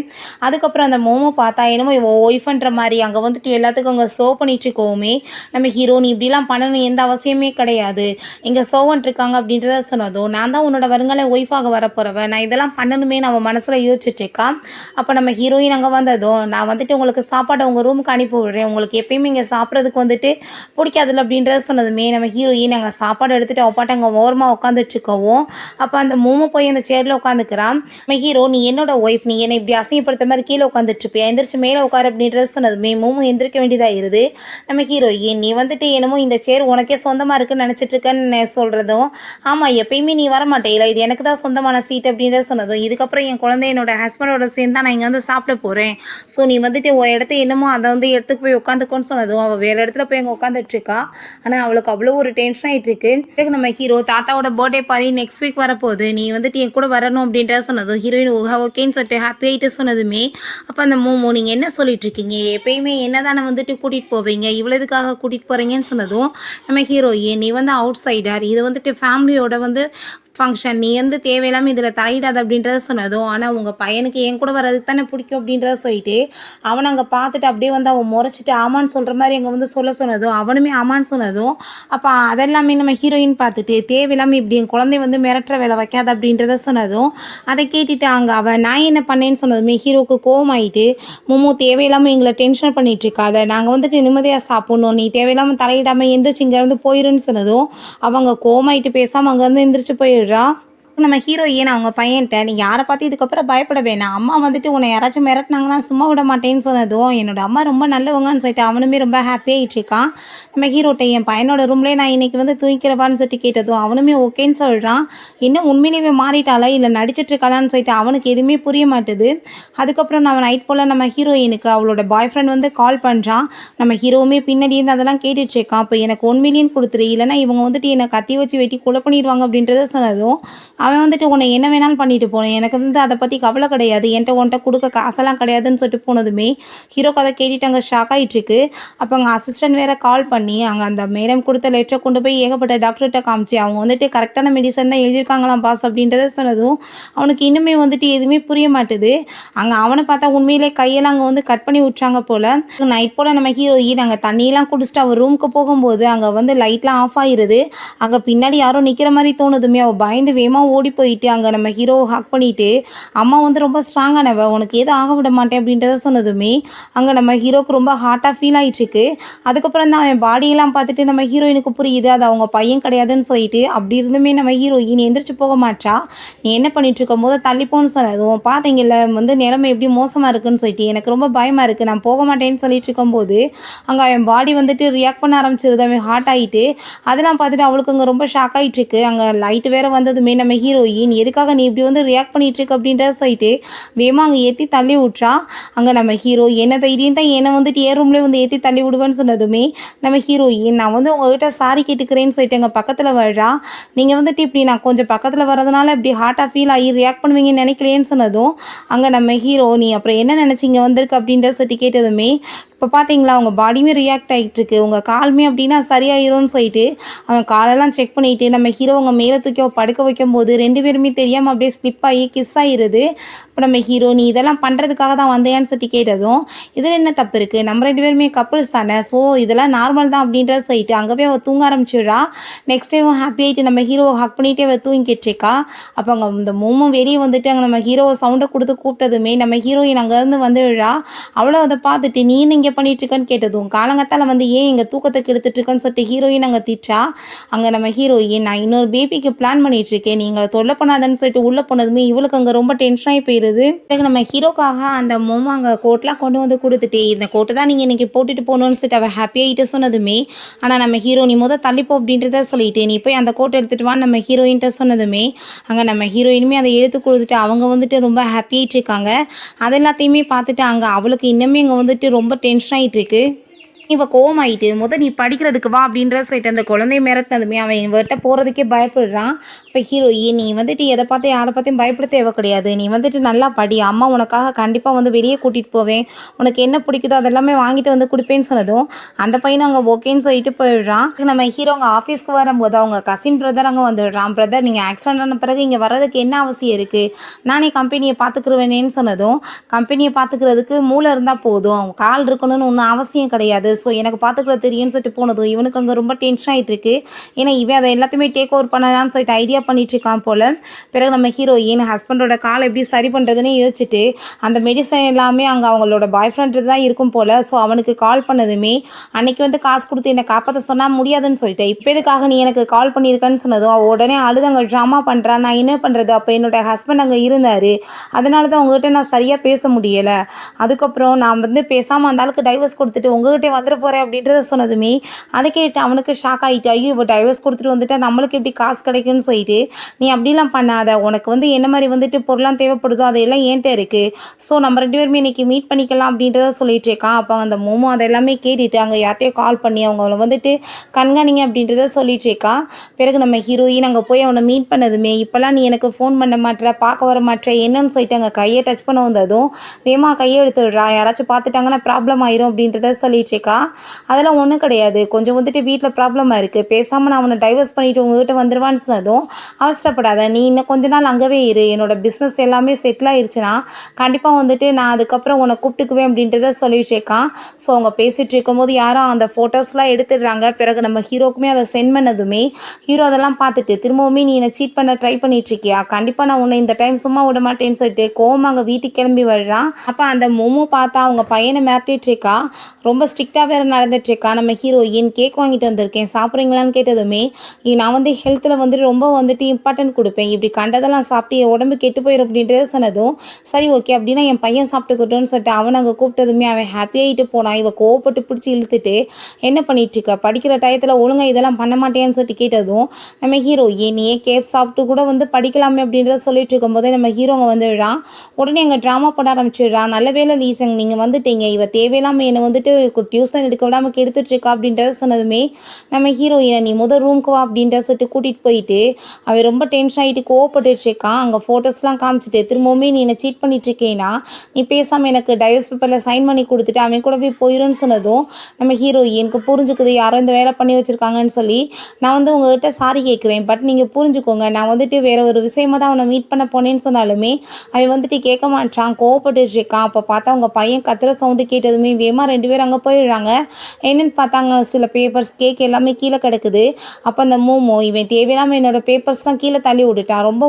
அதுக்கப்புறம் அந்த மோமோ பார்த்தா என்னமோ இவன் ஒய்ஃப்ன்ற மாதிரி அங்கே வந்துட்டு எல்லாத்துக்கும் அங்கே சர்வ் பண்ணிட்டு இருக்கோமே நம்ம ஹீரோ, நீ இப்படிலாம் பண்ணணும் எந்த அவசியமே கிடையாது, இங்கே சர்வன்ட் இருக்காங்க அப்படின்றத சொன்னதும், நான் தான் உன்னோட வருங்கால ஒய்ஃபாக வரப்போகிறவன், நான் இதெல்லாம் பண்ணணுமே நம்ம மனசில் யோசிச்சுட்டு இருக்கான். அப்போ நம்ம ஹீரோயின் அங்கே வந்ததும், நான் வந்துட்டு உங்களுக்கு சாப்பாடை உங்கள் ரூமுக்கு அனுப்பி விடுறேன், உங்களுக்கு எப்பயுமே இங்கே சாப்பிட்றதுக்கு வந்துட்டு பிடிக்காதுல்ல அப்படின்றத சொன்னதுமே நம்ம ஹீரோயின் அங்கே சாப்பாடு எடுத்துகிட்டு அப்பாட்ட அங்கே ஓரமாக உட்காந்துட்ருக்கவும் அப்போ அந்த மோமோ போய் அந்த சேரில் உட்காந்துக்கிறான். நம்ம ஹீரோ, நீ என்னோட ஒய்ஃப், நீ என்னை இப்படி அசிங்கப்படுத்த மாதிரி கீழே உட்காந்துட்ருப்பியா, எந்திரிச்சு மேலே உட்காரு அப்படின்றத சொன்னதுமே மோமோ எந்திரிக்க வேண்டியதாகிருது. நம்ம ஹீரோயின் நீ வந்துட்டு என்னமோ இந்த சேர் உனக்கே சொந்தமாக இருக்குன்னு நினச்சிட்ருக்கேன்னு சொல்கிறதும், ஆமாம் எப்பயுமே நீ வரமாட்டேல, இது எனக்கு தான் சொந்தமான சீட் அப்படின்றத சொன்னதும், இதுக்கப்புறம் என் குழந்தை என்னோட ஹஸ்பண்டோட சேர்ந்து தான் நான் இங்கே வந்து சாப்பிட போகிறேன், ஸோ நீ வந்துட்டு உன் இடத்த என்னமோ அதை வந்து எடுத்துக்கு போய் உட்காந்துக்கோன்னு சொன்னதும் அவள் வேறு இடத்துல போய் அங்கே உட்காந்துட்ருக்கா. ஆனால் அவளுக்கு அவ்வளோ ஒரு டென்ஷன் ஆகிட்டு இருக்கு. நம்ம ஹீரோ தாத்தாவோட பர்த்டே பார்ட்டி நெக்ஸ்ட் வீக் வரப்போகுது, நீ வந்துட்டு என் கூட வரணும் அப்படின்றத சொன்னதும் ஹீரோயின் ஓகேன்னு சொல்லிட்டு ஹாப்பி ஆகிட்டு சொன்னதுமே அப்போ அந்த மோமோ நீங்கள் என்ன சொல்லிட்டு இருக்கீங்க, எப்பயுமே என்ன தானே வந்துட்டு கூட்டிகிட்டு போவீங்க, இவ்வளோதுக்காக கூட்டிகிட்டு போகிறீங்கன்னு சொன்னதும் நம்ம ஹீரோயின் நீ வந்து அவுட் சைடர், இது வந்துட்டு ஃபேமிலியோட வந்து ஃபங்க்ஷன், நீ வந்து தேவையில்லாமல் இதில் தலையிடாது அப்படின்றத சொன்னதும், ஆனால் உங்கள் பையனுக்கு என் கூட வர்றதுக்கு தானே பிடிக்கும் அப்படின்றத சொல்லிட்டு அவனை அங்கே பார்த்துட்டு அப்படியே வந்து அவன் முறைச்சிட்டு ஆமான்னு சொல்கிற மாதிரி அங்கே வந்து சொன்னதும் அவனுமே ஆமான்னு சொன்னதும் அப்போ அதெல்லாமே நம்ம ஹீரோயின் பார்த்துட்டு தேவையில்லாமல் இப்படி என் குழந்தை வந்து மிரட்டுற வேலை வைக்காது அப்படின்றத சொன்னதும் அதை கேட்டுட்டு அங்கே அவன் நான் என்ன பண்ணேன்னு சொன்னதுமே ஹீரோவுக்கு கோவமாயிட்டு, மோமோ தேவையில்லாமல் எங்களை டென்ஷன் பண்ணிகிட்டு இருக்காத, நாங்கள் வந்துட்டு நிம்மதியாக சாப்பிட்ணும், நீ தேவையில்லாமல் தலையிடாமல் எந்திரிச்சு இங்கேருந்து போயிருன்னு சொன்னதும் அவங்க கோவமாயிட்டு பேசாமல் அங்கேருந்து எந்திரிச்சு போயிடுறா. நம்ம ஹீரோயின் அவங்க பையன்ட்ட நீ யாரை பார்த்து இதுக்கப்புறம் பயப்பட வேணாம், அம்மா வந்துட்டு உன்னை யாராச்சும் மிரட்டினாங்கன்னா சும்மா விட மாட்டேன்னு சொன்னதும் என்னோட அம்மா ரொம்ப நல்லவங்கன்னு சொல்லிட்டு அவனுமே ரொம்ப ஹாப்பியாகிட்டு இருக்கான். நம்ம ஹீரோட்ட என் பையனோட ரூம்லேயே நான் இன்றைக்கி வந்து தூங்கிக்கிறவான்னு சொல்லிட்டு கேட்டதும் அவனுமே ஓகேன்னு சொல்கிறான். இன்னும் உண்மையிலேயே மாறிட்டாளா இல்லை நடிச்சிட்ருக்காளான்னு சொல்லிட்டு அவனுக்கு எதுவுமே புரிய மாட்டுது. அதுக்கப்புறம் நான் நைட் போல் நம்ம ஹீரோயினுக்கு அவளோட பாய் ஃப்ரெண்ட் வந்து கால் பண்ணுறான். நம்ம ஹீரோவுமே பின்னாடி இருந்து அதெல்லாம் கேட்டுட்ருக்கான். அப்போ எனக்கு 1 மில்லியன் கொடுத்துரு, இல்லைனா இவங்க வந்துட்டு என்னை கத்தி வச்சு வெட்டி கொலை பண்ணிடுவாங்க அப்படின்றத சொன்னதும் அவன் வந்துட்டு உன்னை என்ன வேணாலும் பண்ணிட்டு போனேன், எனக்கு வந்து அதை பற்றி கவலை கிடையாது, உன்ட்ட கொடுக்க காசெல்லாம் கிடையாதுன்னு சொல்லிட்டு போனதுமே ஹீரோ கதை கேட்டுட்டு அங்கே ஷாக் ஆகிட்டுருக்கு. அப்போ அங்கே அசிஸ்டன்ட் வேறு கால் பண்ணி அங்கே அந்த மேடம் கொடுத்த லெட்டரை கொண்டு போய் ஏகப்பட்ட டாக்டர்கிட்ட காமிச்சு அவங்க வந்துட்டு கரெக்டான மெடிசன் தான் எழுதியிருக்காங்களாம் பாஸ் அப்படின்றத சொன்னதும் அவனுக்கு இன்னுமே வந்துட்டு எதுவுமே புரிய மாட்டுது. அங்கே அவனை பார்த்தா உண்மையிலே கையெல்லாம் அங்கே வந்து கட் பண்ணி விட்றாங்க போல். நைட் போல் நம்ம ஹீரோயின் அங்கே தண்ணியெல்லாம் குடிச்சிட்டு அவள் ரூமுக்கு போகும்போது அங்கே வந்து லைட்லாம் ஆஃப் ஆகிடுது. அங்கே பின்னாடி யாரோ நிற்கிற மாதிரி தோணுதுமே அவள் பயந்து வேகமாக ஓடி போயிட்டு அங்கே நம்ம ஹீரோவை ஹக் பண்ணிவிட்டு அம்மா வந்து ரொம்ப ஸ்ட்ராங்கானவ, உனக்கு எதுவும் ஆக விட மாட்டேன் அப்படின்றத சொன்னதுமே அங்கே நம்ம ஹீரோவுக்கு ரொம்ப ஹார்ட்டாக ஃபீல் ஆகிட்டுருக்கு. அதுக்கப்புறம் தான் அவன் பாடியெல்லாம் பார்த்துட்டு நம்ம ஹீரோயினுக்கு புரியுது அது அவங்க பையன் கிடையாதுன்னு சொல்லிட்டு. அப்படி இருந்துமே நம்ம ஹீரோயின் எந்திரிச்சு போக மாட்டா. நீ என்ன பண்ணிட்டு இருக்கும் போது தள்ளிப்போன்னு சொன்னதும் பார்த்தீங்கல்ல வந்து நிலைமை எப்படி மோசமாக இருக்குன்னு சொல்லிட்டு எனக்கு ரொம்ப பயமாக இருக்குது, நான் போக மாட்டேன்னு சொல்லிட்டு இருக்கும்போது அங்கே அவன் பாடி வந்துட்டு ரியாக்ட் பண்ண ஆரம்பிச்சிருது. அவன் ஹார்ட் ஆகிட்டு அதெல்லாம் பார்த்துட்டு அவளுக்கு அங்கே ரொம்ப ஷாக் ஆகிட்டுருக்கு. அங்கே லைட்டு வேறு வந்ததுமே நம்ம ஹீரோயின் எதுக்காக நீ இப்படி வந்து ரியாக்ட் பண்ணிட்டு இருக்க அப்படின்றத சொல்லிட்டு வேமா அங்கே ஏற்றி தள்ளி விட்றா. அங்கே நம்ம ஹீரோ என்ன தைரியம் தான் என்னை வந்துட்டு ஏ ரூம்லேயே வந்து ஏற்றி தள்ளி விடுவேன்னு சொன்னதுமே நம்ம ஹீரோயின் நான் வந்து உங்ககிட்ட சாரி கேட்டுக்கிறேன்னு சொல்லிட்டு எங்கள் பக்கத்தில் வர்றா. நீங்கள் வந்துட்டு இப்படி நான் கொஞ்சம் பக்கத்தில் வரதுனால இப்படி ஹார்ட்டாக ஃபீல் ஆகி ரியாக்ட் பண்ணுவீங்கன்னு நினைக்கலேன்னு சொன்னதும் அங்கே நம்ம ஹீரோ நீ அப்புறம் என்ன நினச்சிங்க வந்திருக்கு அப்படின்றத சொல்லிட்டு கேட்டதுமே இப்போ பார்த்தீங்களா உங்கள் பாடியுமே ரியாக்ட் ஆகிட்டு இருக்கு. உங்கள் காலுமே அப்படின்னா சரியாயிரும்னு சொல்லிட்டு அவன் காலெல்லாம் செக் பண்ணிட்டு நம்ம ஹீரோ அவங்க மேலே தூக்கி படுக்க வைக்கும்போது 2 பேருமே தெரியாமல் அப்படியே ஸ்லிப் ஆகி கிஸ் ஆகிடுது. இப்போ நம்ம ஹீரோ நீ இதெல்லாம் பண்ணுறதுக்காக தான் வந்தேன்னு சொல்லி கேட்டதும் இதில் என்ன தப்பு இருக்குது, நம்ம 2 பேருமே கப்புள்ஸ் தானே, ஸோ இதெல்லாம் நார்மல் தான் அப்படின்றத சொல்லிட்டு அங்கேவே அவள் தூங்க ஆரம்பிச்சிடுறா. நெக்ஸ்ட் டைம் ஹாப்பி ஆகிட்டு நம்ம ஹீரோவை ஹக் பண்ணிகிட்டே அவள் தூங்கிட்டு இருக்கா. அப்போ அங்கே இந்த மூமும் வெளியே வந்துட்டு அங்கே நம்ம ஹீரோவை சவுண்டை கொடுத்து கூப்பிட்டதுமே நம்ம ஹீரோயின் அங்கேருந்து வந்துடுறா. அவ்வளோ அதை பார்த்துட்டு நீ இங்கே பண்ணிட்டு இருக்கன்னு கேட்டதும் காலங்கத்தால் வந்து ஏன் எங்கள் தூக்கத்தை கெடுத்துட்டு இருக்கன்னு சொல்லிட்டு ஹீரோயின் அங்கே திட்டா. அங்கே நம்ம ஹீரோயின் நான் இன்னொரு பேபிக்கு பிளான் பண்ணிட்டு இருக்கேன், நீங்களை தொல்லை பண்ணாதன்னு சொல்லிட்டு உள்ளே போனதுமே இவளுக்கு அங்கே ரொம்ப டென்ஷன் ஆகி போயிடுது. நம்ம ஹீரோக்காக அந்த மோமா அங்கே கோட்லாம் கொண்டு வந்து கொடுத்துட்டு இந்த கோட்டை தான் நீங்கள் இன்றைக்கி போட்டுட்டு போகணுன்னு சொல்லிட்டு அவள் ஹாப்பியாகிட்டு சொன்னதுமே ஆனால் நம்ம ஹீரோ நீ தள்ளிப்போ அப்படின்றத சொல்லிட்டு நீ போய் அந்த கோட்டை எடுத்துகிட்டு வான்னு நம்ம ஹீரோயின்ட்ட சொன்னதுமே அங்கே நம்ம ஹீரோயினுமே அதை எடுத்து கொடுத்துட்டு அவங்க வந்துட்டு ரொம்ப ஹாப்பியாகிட்டு இருக்காங்க. அது எல்லாத்தையுமே பார்த்துட்டு அங்கே அவளுக்கு இன்னுமே அங்கே வந்துட்டு ரொம்ப டென்ஷன் ஆகிட்டு இருக்கு. இப்போ கோவமாயிட்டு நீ படிக்கிறதுக்கு வா அப்படின்ற சொல்லிட்டு அந்த குழந்தைய மிரட்டினதுமே அவன் இவர்கிட்ட போகிறதுக்கே பயப்படுறான். இப்போ ஹீரோயின் நீ வந்துட்டு எதை பார்த்து யாரை பார்த்தையும் பயப்பட தேவை கிடையாது, நீ வந்துட்டு நல்லா படி, அம்மா உனக்காக கண்டிப்பாக வெளியே கூட்டிகிட்டு போவேன், உனக்கு என்ன பிடிக்குதோ அதெல்லாமே வாங்கிட்டு கொடுப்பேன்னு சொன்னதும் அந்த பையனும் அங்கே ஓகேன்னு சொல்லிட்டு போயிடுறான். நம்ம ஹீரோ அங்கே ஆஃபீஸ்க்கு வரும்போது அவங்க கசின் பிரதர் அங்கே வந்துடுறான். பிரதர் நீங்கள் ஆக்சிடென்ட் ஆன பிறகு இங்கே வர்றதுக்கு என்ன அவசியம் இருக்குது, நானே கம்பெனியை பார்த்துக்குருவேனேன்னு சொன்னதும் கம்பெனியை பார்த்துக்கிறதுக்கு மூளை இருந்தால் போதும், கால் இருக்கணும்னு ஒன்றும் அவசியம் கிடையாது, ஸோ எனக்கு பார்த்துக்கிறது தெரியும்னு சொல்லிட்டு போனதும் இவனுக்கு அங்கே ரொம்ப டென்ஷன் ஆகிட்டு இருக்கு. ஏன்னா இவன் அதை எல்லாத்தையுமே டேக் ஓவர் பண்ணலான்னு சொல்லிட்டு ஐடியா பண்ணிட்டு இருக்கான் போல். பிறகு நம்ம ஹீரோயின் ஹஸ்பண்டோட காலை எப்படி சரி பண்ணுறதுன்னு யோசிச்சுட்டு அந்த மெடிசன் எல்லாமே அங்கே அவங்களோட பாய் ஃப்ரெண்டு தான் இருக்கும் போல். ஸோ அவனுக்கு கால் பண்ணதுமே அன்னைக்கு காசு கொடுத்து என்னை காப்பாற்ற சொன்னால் முடியாதுன்னு சொல்லிட்டு இப்போ எதுக்காக நீ எனக்கு கால் பண்ணியிருக்கன்னு சொன்னதும் அவள் உடனே அழுது அங்கே ட்ராமா பண்ணுறான். நான் என்ன பண்ணுறது, அப்போ என்னோட ஹஸ்பண்ட் அங்கே இருந்தார், அதனால தான் உங்ககிட்ட நான் சரியாக பேச முடியலை, அதுக்கப்புறம் நான் பேசாமல் அந்த ஆளுக்கு டைவர்ஸ் கொடுத்துட்டு உங்ககிட்ட வந்துட போகிறேன் அப்படின்றத சொன்னதுமே அதை கேட்டு அவனுக்கு ஷாக் ஆகிட்டு ஐயோ இப்போ டைவர்ஸ் கொடுத்துட்டு வந்துட்டா நம்மளுக்கு எப்படி காசு கிடைக்கும்னு சொல்லிட்டு நீ அப்படிலாம் பண்ணாத, உனக்கு என்ன மாதிரி பொருளாம் தேவைப்படுதோ அதெல்லாம் ஏன்ட்ட இருக்குது, ஸோ நம்ம 2 பேருமே இன்றைக்கி மீட் பண்ணிக்கலாம் அப்படின்றத சொல்லிட்டு இருக்கான். அப்போ அந்த மோமோ அதெல்லாமே கேட்டுட்டு அங்கே யார்ட்டையோ கால் பண்ணி அவங்கள கண்காணிங்க அப்படின்றத சொல்லிட்டு இருக்கான். பிறகு நம்ம ஹீரோயின் அங்கே போய் அவனை மீட் பண்ணதுமே இப்போல்லாம் நீ எனக்கு ஃபோன் பண்ண மாட்டேற, பார்க்க வர மாட்டேற என்னன்னு சொல்லிட்டு அங்கே கையை டச் பண்ண வந்ததும் வேமா கையை எடுத்துடுறா, யாராச்சும் பார்த்துட்டாங்கன்னா ப்ராப்ளம் ஆயிரும் அப்படின்றத சொல்லிட்டு இருக்கா. அதெல்லாம் ஒன்றும் கிடையாது, கொஞ்சம் வீட்டில் ப்ராப்ளமாக இருக்குது, பேசாமல் நான் அவனை டைவர்ஸ் பண்ணிவிட்டு உங்ககிட்ட வந்துடுவான்னு சொன்னதும் அவசரப்படாத, நீ இன்னும் கொஞ்ச நாள் அங்கேவே இரு, என்னோடய பிஸ்னஸ் எல்லாமே செட்டில் ஆயிடுச்சுன்னா கண்டிப்பாக நான் அதுக்கப்புறம் உன்னை கூப்பிட்டுக்குவேன் அப்படின்றத சொல்லிட்டு இருக்கான். ஸோ அவங்க பேசிகிட்டு இருக்கும்போது யாரும் அந்த ஃபோட்டோஸ்லாம் எடுத்துடுறாங்க. பிறகு நம்ம ஹீரோக்குமே அதை சென்ட் பண்ணதுமே ஹீரோ அதெல்லாம் பார்த்துட்டு திரும்பவுமே நீ என்னை சீட் பண்ண ட்ரை பண்ணிட்டு இருக்கியா, கண்டிப்பாக நான் உன்னை இந்த டைம் சும்மா விட மாட்டேன்னு சொல்லிட்டு கோவமாக அங்கே வீட்டுக்கு கிளம்பி வர்றான். அப்போ அந்த மோமோ பார்த்தா அவங்க பையனை மிரட்டிட்டு இருக்கா, ரொம்ப ஸ்ட்ரிக்டாக வேறு நடந்துட்டுருக்கா. நம்ம ஹீரோயின் கேக் வாங்கிட்டு வந்திருக்கேன் சாப்பிட்றீங்களான்னு கேட்டதுமே நான் ஹெல்த்தில் ரொம்ப இம்பார்ட்டன்ட் கொடுப்பேன், இப்படி கண்டதெல்லாம் சாப்பிட்டு என் உடம்பு கெட்டு போயிடும் அப்படின்றத சொன்னதும் சரி ஓகே அப்படின்னா என் பையன் சாப்பிட்டுக்கிட்டோன்னு சொல்லிட்டு அவன் அங்கே கூப்பிட்டதுமே அவன் ஹாப்பியாகிட்டு போனான். இவன் கோவப்பட்டு பிடிச்சி இழுத்துட்டு என்ன பண்ணிகிட்ருக்க, படிக்கிற டயத்தில் ஒழுங்காக இதெல்லாம் பண்ண மாட்டேன்னு சொல்லிட்டு கேட்டதும் நம்ம ஹீரோயின் நீ ஏன் கேப் சாப்பிட்டு கூட படிக்கலாமே அப்படின்றத சொல்லிட்டு இருக்கும்போதே நம்ம ஹீரோங்க வந்துடுறான். உடனே அங்கே ட்ராமா பண்ண ஆரம்பிச்சிடுறான். நல்ல வேலை லீசங் நீங்கள் வந்துட்டீங்க, இவ தேவையில்லாமல் என்னை டியூஷன் எடுக்க விடாமல் கெடுத்துட்ருக்கா அப்படின்றத சொன்னதுமே நம்ம ஹீரோயினை நீ ரூமுக்கு வா அப்படின்ற சொல்லிட்டு கூட்டிகிட்டு போயிட்டு அவன் ரொம்ப டென்ஷன் ஆகிட்டு கோவப்பட்டுட்ருக்கான். அங்கே ஃபோட்டோஸ்லாம் காமிச்சிட்டு திரும்பவுமே நீ என்னை சீட் பண்ணிட்டுருக்கேன்னா நீ பேசாமல் எனக்கு டைவர்ஸ் பேப்பரில் சைன் பண்ணி கொடுத்துட்டு அவன் கூட போயிடும்னு சொன்னதும் நம்ம ஹீரோயினுக்கு புரிஞ்சுக்குது யாரோ இந்த வேலை பண்ணி வச்சுருக்காங்கன்னு சொல்லி நான் உங்கள்கிட்ட சாரி கேட்குறேன், பட் நீங்கள் புரிஞ்சுக்கோங்க நான் வேறு ஒரு விஷயமாக தான் அவனை மீட் பண்ண போனேன்னு சொன்னாலுமே அவன் கேட்க மாட்டான், கோவப்பட்டுட்ருக்கான். அப்போ பார்த்தா அவங்க பையன் கத்துற சவுண்டு கேட்டதுமே வேமா 2 பேரும் அங்கே போயிடுறாங்க. என்னென்னு பார்த்தாங்க சில பேப்பர்ஸ் கேக் எல்லாமே கீழே கிடக்குது. அப்போ அந்த மோமோ இவன் தேவையில்லாமல் என்னோடய பேப்பர்ஸ்லாம் கீழே தள்ளி விட்டுட்டான், ரொம்ப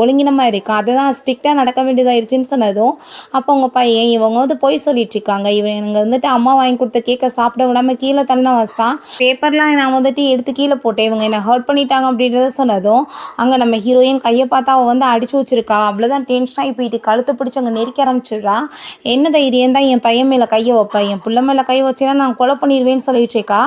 ஒழுங்கினமாக இருக்கான், அதுதான் ஸ்ட்ரிக்டாக நடக்க வேண்டியதாகிடுச்சின்னு சொன்னதும் அப்போ அவங்க பையன் இவங்க போய் சொல்லிட்டு இருக்காங்க, இவங்க அம்மா வாங்கி கொடுத்த கேக்கை சாப்பிட விடாமல் கீழே தள்ளின வசதான் பேப்பர்லாம் நான் எடுத்து கீழே போட்டேன், இவங்க என்னை ஹர்ட் பண்ணிட்டாங்க அப்படின்றத சொன்னதும் அங்கே நம்ம ஹீரோயின் கையை பார்த்தா அவள் அடிச்சு வச்சிருக்கா. அவ்வளோதான் டென்ஷன் ஆகி போயிட்டு கழுத்தை பிடிச்சி அங்கே நெருக்க ஆரம்பிச்சிடுறா. என்ன தைரியம் தான் என் பையன் மேலே கையை வைப்பேன், என் பிள்ளை மேலே கை வச்சு தெரிஞ்சிச்சுன்னா நான் கொலை பண்ணிடுவேன்னு சொல்லிட்டு இருக்கா.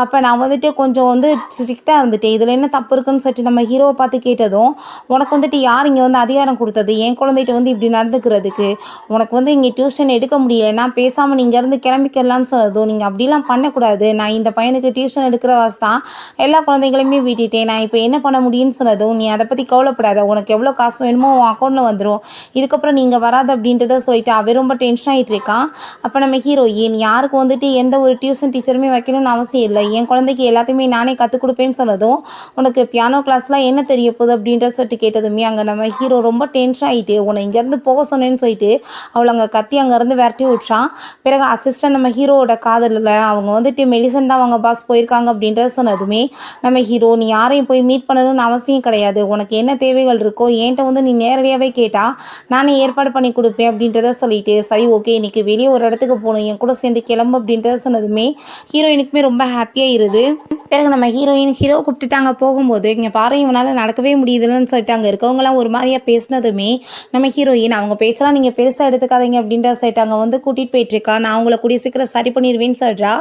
அப்போ நான் வந்துட்டு கொஞ்சம் வந்து ஸ்ட்ரிக்டாக இருந்துட்டேன். இதில் என்ன தப்பு இருக்குன்னு சொல்லிட்டு நம்ம ஹீரோவை பார்த்து கேட்டதும், உனக்கு வந்துட்டு யார் இங்கே வந்து அதிகாரம் கொடுத்தது என் குழந்தைகிட்ட வந்து இப்படி நடந்துக்கிறதுக்கு? உனக்கு வந்து இங்கே டியூஷன் எடுக்க முடியலைன்னா பேசாமல் நீங்கள் இருந்து கிளம்பிக்கலான்னு சொன்னதும், நீங்கள் அப்படிலாம் பண்ணக்கூடாது, நான் இந்த பையனுக்கு டியூஷன் எடுக்கிற வாசி தான் எல்லா குழந்தைகளையுமே விட்டுட்டேன், நான் இப்போ என்ன பண்ண முடியும்னு சொன்னதும், நீ அதை பற்றி கவலைப்படாத, உனக்கு எவ்வளோ காசு வேணுமோ உன் அக்கௌண்ட்டில் வந்துடும், இதுக்கப்புறம் நீங்கள் வராது அப்படின்றத சொல்லிட்டு அவன் ரொம்ப டென்ஷன் ஆகிட்டு இருக்கான். அப்போ நம்ம ஹீரோயின் யாருக்கு வந்துட்டு எந்த ஒரு டியூஷன் டீச்சருமே வைக்கணும்னு அவசியம் இல்லை, என் குழந்தைக்கு எல்லாத்தையுமே நானே கற்றுக் கொடுப்பேன்னு சொன்னதும், உனக்கு பியானோ கிளாஸ்லாம் என்ன தெரிய போகுது அப்படின்ற சொல்லிட்டு கேட்டதுமே அங்கே நம்ம ஹீரோ ரொம்ப டென்ஷன் ஆகிட்டு உன்னை இங்கேருந்து போக சொன்னேன்னு சொல்லிட்டு அவளை அங்கே கத்தி அங்கேருந்து விரட்டி விட்றான். பிறகு அசிஸ்டன்ட் நம்ம ஹீரோவோட காதலில் அவங்க வந்துட்டு மெடிசன் தான் அவங்க பாஸ் போயிருக்காங்க அப்படின்றத சொன்னதுமே நம்ம ஹீரோ நீ யாரையும் போய் மீட் பண்ணணும்னு அவசியம் கிடையாது, உனக்கு என்ன தேவைகள் இருக்கோ என்கிட்ட வந்து நீ நேரடியாகவே கேட்டால் நானே ஏற்பாடு பண்ணி கொடுப்பேன் அப்படின்றத சொல்லிட்டு சரி ஓகே இன்னைக்கு வெளியே ஒரு இடத்துக்கு போகணும் என் கூட சேர்ந்து கிளம்பு அப்படின்றத சொன்னதுமே ஹீரோயினுக்குமே ரொம்ப ஹாப்பியாக இருது. பிறகு நம்ம ஹீரோ கூப்பிட்டுட்டு அங்கே போகும்போது இங்கே பாரு இவனால் நடக்கவே முடியுதுன்னு சொல்லிட்டு அங்கே இருக்கவங்களாம் ஒரு மாதிரியாக பேசினதுமே நம்ம ஹீரோயின் அவங்க பேச்செல்லாம் நீங்கள் பெருசாக எடுத்துக்காதீங்க அப்படின்ற சொல்லிட்டு அங்கே வந்து கூட்டிகிட்டு போயிட்டுருக்கா, நான் அவங்கள கூடிய சீக்கிரம் சரி பண்ணிடுவேன்னு சொல்கிறா.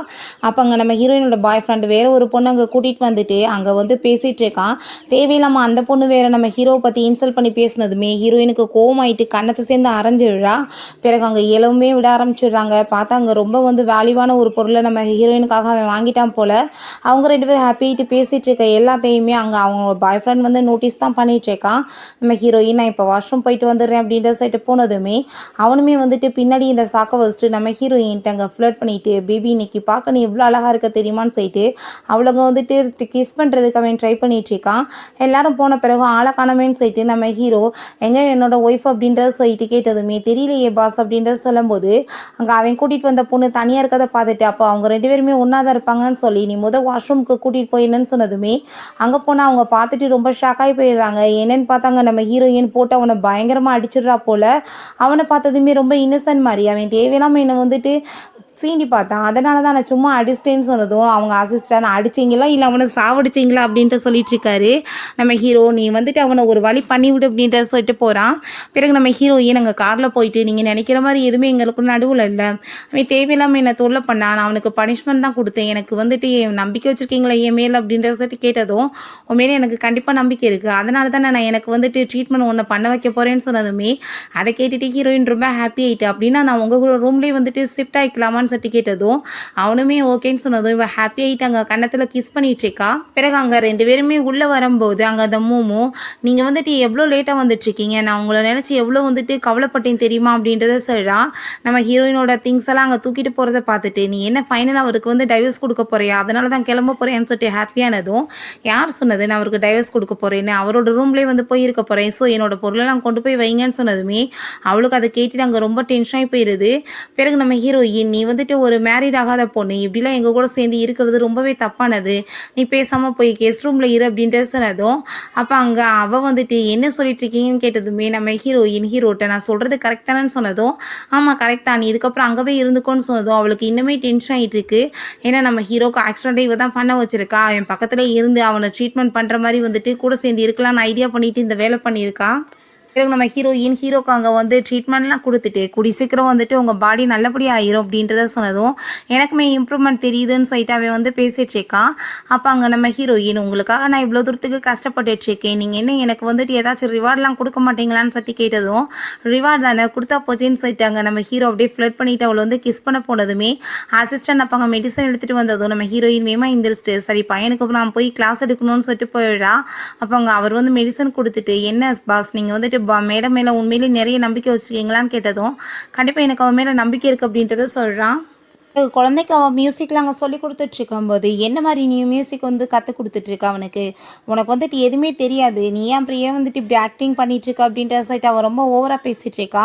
அப்போ அங்கே நம்ம ஹீரோயினோட பாய் ஃப்ரெண்டு வேறு ஒரு பொண்ணு அங்கே கூட்டிகிட்டு வந்துட்டு அங்கே வந்து பேசிகிட்டு இருக்கான். தேவையில்லாமல் அந்த பொண்ணு வேறு நம்ம ஹீரோவை பற்றி இன்சல்ட் பண்ணி பேசினதுமே ஹீரோயினுக்கு கோவமாயிட்டு கண்ணத்தை சேர்ந்து அரைஞ்சிடுறா. பிறகு அங்கே எலவுமே விட ஆரம்பிச்சிடுறாங்க. பார்த்தா அங்கே ரொம்ப வந்து வேல்யூவான ஒரு பொருளை நம்ம ஹீரோயினுக்காக அவன் வாங்கிட்டான் போல். அவங்க ரெண்டு பேரும் ஹாப்பிட்டு பேசிகிட்டு இருக்க எல்லாத்தையுமே அங்கே அவங்க பாய் ஃப்ரெண்ட் வந்து நோட்டீஸ் தான் பண்ணிகிட்டு இருக்கான். நம்ம ஹீரோயின் நான் இப்போ வாஷ்ரூம் போயிட்டு வந்துடுறேன் அப்படின்ற சைட்டு போனதுமே அவனுமே வந்துட்டு பின்னாடி இந்த சாக்கை வச்சுட்டு நம்ம ஹீரோயின்ட்டு அங்கே ஃப்ளர்ட் பண்ணிவிட்டு பேபி இன்னைக்கு பார்க்க நீ எவ்வளோ அழகாக இருக்க தெரியுமான்னு சொல்லிட்டு அவளுங்க வந்துட்டு கிஸ் பண்ணுறதுக்கு அவன் ட்ரை பண்ணிகிட்டு இருக்கான். எல்லாரும் போன பிறகு ஆளை காணமேன்னு சொல்லிட்டு நம்ம ஹீரோ எங்கே என்னோட ஒய்ஃப் அப்படின்றத சொல்லிட்டு கேட்டதுமே தெரியலையே பாஸ் அப்படின்றத சொல்லும்போது அங்கே அவன் கூட்டிகிட்டு வந்த பொண்ணு தனியாக இருக்கிறத பார்த்துட்டு அப்போ அவங்க ரெண்டு பேருமே ஒன்றா தான் இருப்பாங்கன்னு சொல்லி நீ வாஷ்ரூம்க்கு கூட்டிகிட்டு போயிடணுன்னு சொன்னதுமே அங்கே போனால் அவங்க பார்த்துட்டு ரொம்ப ஷாக்காகி போயிடுறாங்க. என்னன்னு பார்த்தாங்க நம்ம ஹீரோயின் போட்டு அவனை பயங்கரமாக அடிச்சிடுறா போல். அவனை பார்த்ததுமே ரொம்ப இன்னசென்ட் மாதிரி அவன் தேவையில்லாமல் என்னை வந்துட்டு சீண்டி பார்த்தான், அதனால தான் நான் சும்மா அடிச்சிட்டேன்னு சொன்னதும் அவங்க அசிஸ்டன்ட் அடிச்சிங்களா இல்லை அவனை சாவடிச்சிங்களா அப்படின்ட்டு சொல்லிட்டு இருக்காரு. நம்ம ஹீரோ நீ வந்துட்டு அவனை ஒரு வழி பண்ணிவிடு அப்படின்ட்டு சொல்லிட்டு போகிறான். பிறகு நம்ம ஹீரோயின் அங்கே காரில் போயிட்டு நீங்கள் நினைக்கிற மாதிரி எதுவுமே எங்களுக்கு நடுவில் இல்லை, அவன் தேவையில்லாமல் என்னை தொல்லை பண்ணான், நான் அவனுக்கு பனிஷ்மெண்ட் தான் கொடுத்தேன், எனக்கு வந்துட்டு நம்பிக்கை வச்சுருக்கீங்களா என் மேலே அப்படின்றத சொல்லிட்டு கேட்டதும் உன் மேலே எனக்கு கண்டிப்பாக நம்பிக்கை இருக்குது, அதனால தான் நான் எனக்கு வந்துட்டு ட்ரீட்மெண்ட் ஒன்று பண்ண வைக்க போகிறேன்னு சொன்னதுமே அதை கேட்டுட்டு ஹீரோயின் ரொம்ப ஹாப்பி ஆகிட்டு அப்படின்னா நான் உங்கள் ரூம்லேயே வந்துட்டு ஷிஃப்ட் ஆகிக்கலாமா சட்டி கேட்டதும் அவனுமே ஓகேன்னு சொன்னதும் இவ ஹாப்பி ஆகிட்டு அங்கே கன்னத்தில் கிஸ் பண்ணிட்டு இருக்கா. பிறகு அங்கே ரெண்டு பேருமே உள்ளே வரும்போது அங்கே அந்த மூமு நீங்கள் வந்துட்டு எவ்வளோ லேட்டாக வந்துட்டுருக்கீங்க, நான் உங்களை நினச்சி எவ்வளோ வந்துட்டு கவலைப்பட்டேன் தெரியுமா அப்படின்றத சொல்கிறா. நம்ம ஹீரோயினோட திங்ஸ் எல்லாம் அங்கே தூக்கிட்டு போகிறத பார்த்துட்டு நீ என்ன ஃபைனலாக அவருக்கு வந்து டைவர்ஸ் கொடுக்க போறியா, அதனால தான் கிளம்ப போகிறேன்னு சொல்லிட்டு ஹாப்பியானதும் யார் சொன்னது நான் அவருக்கு டைவர்ஸ் கொடுக்க போகிறேன்னு, அவரோட ரூம்லேயே வந்து போய் இருக்க போகிறேன், ஸோ என்னோட பொருளெல்லாம் கொண்டு போய் வைங்கன்னு சொன்னதுமே அவளுக்கு அதை கேட்டுட்டு அங்கே ரொம்ப டென்ஷனாகி போயிடுது. பிறகு நம்ம ஹீரோயின் நீ வந்துட்டு ஒரு மேரிட் ஆகாத பொண்ணு இப்படிலாம் எங்கள் கூட சேர்ந்து இருக்கிறது ரொம்பவே தப்பானது, நீ பேசாமல் போய் கெஸ்ட் ரூமில் இரு அப்படின்ட்டு சொன்னதும் அப்போ அங்கே அவள் வந்துட்டு என்ன சொல்லிட்டு இருக்கீங்கன்னு கேட்டதுமே நம்ம ஹீரோட்ட நான் சொல்கிறது கரெக்ட் தானேன்னு சொன்னதும் ஆமாம் கரெக்ட் தான், நீ இதுக்கப்புறம் அங்கவே இருந்துக்கோன்னு சொன்னதும் அவளுக்கு இன்னுமே டென்ஷன் ஆகிட்டு இருக்கு. ஏன்னா நம்ம ஹீரோக்கு ஆக்சிடென்ட்டை இவ தான் பண்ண வச்சிருக்கா, அவன் பக்கத்தில் இருந்து அவனை ட்ரீட்மெண்ட் பண்ணுற மாதிரி வந்துட்டு கூட சேர்ந்து இருக்கலாம்னு ஐடியா பண்ணிட்டு இந்த வேலை பண்ணியிருக்கா. பிறகு நம்ம ஹீரோக்கு அங்கே வந்து ட்ரீட்மெண்ட்லாம் கொடுத்துட்டு கூடி சீக்கிரம் வந்துட்டு உங்கள் பாடி நல்லபடியாக ஆயிரும் அப்படின்றத சொன்னதும் எனக்குமே இம்ப்ரூவ்மெண்ட் தெரியுதுன்னு சொல்லிட்டு அவன் வந்து பேசிகிட்டு இருக்கான். அப்போ அங்கே நம்ம ஹீரோயின் உங்களுக்காக நான் இவ்வளோ தூரத்துக்கு கஷ்டப்பட்டுட்ருக்கேன், நீங்கள் என்ன எனக்கு வந்துட்டு ஏதாச்சும் ரிவார்ட்லாம் கொடுக்க மாட்டீங்களான்னு சொல்லிட்டு கேட்டதும் ரிவார்ட் தானே கொடுத்தா போச்சுன்னு சொல்லிட்டாங்க. நம்ம ஹீரோ அப்படியே ஃப்ளட் பண்ணிவிட்டு அவளை வந்து கிஸ் பண்ண போனதுமே அசிஸ்டன்ட் அப்போ அங்கே மெடிசன் எடுத்துகிட்டு வந்ததும் நம்ம ஹீரோயின் வேமா இருந்துருச்சு சரி பையனுக்கு நான் போய் கிளாஸ் எடுக்கணும்னு சொல்லிட்டு போயிடுறா. அப்போ அங்கே அவர் வந்து மெடிசன் கொடுத்துட்டு என்ன பாஸ் நீங்கள் வந்துட்டு மேலே உண்மையிலே நிறைய நம்பிக்கை வச்சுருக்கீங்களான்னு கேட்டதும் கண்டிப்பாக எனக்கு அவன் மேலே நம்பிக்கை இருக்குது அப்படின்றத சொல்கிறான். குழந்தைக்கு அவன் மியூசிக்கில் அங்கே சொல்லி கொடுத்துட்ருக்கும்போது என்ன மாதிரி நீ மியூசிக் வந்து கற்றுக் கொடுத்துட்ருக்க அவனுக்கு, உனக்கு வந்துட்டு எதுவுமே தெரியாது, நீ ஏன் பிரியா வந்துட்டு இப்படி ஆக்டிங் பண்ணிகிட்ருக்க அப்படின்ற சைட்டு அவன் ரொம்ப ஓவராக பேசிகிட்ருக்கா.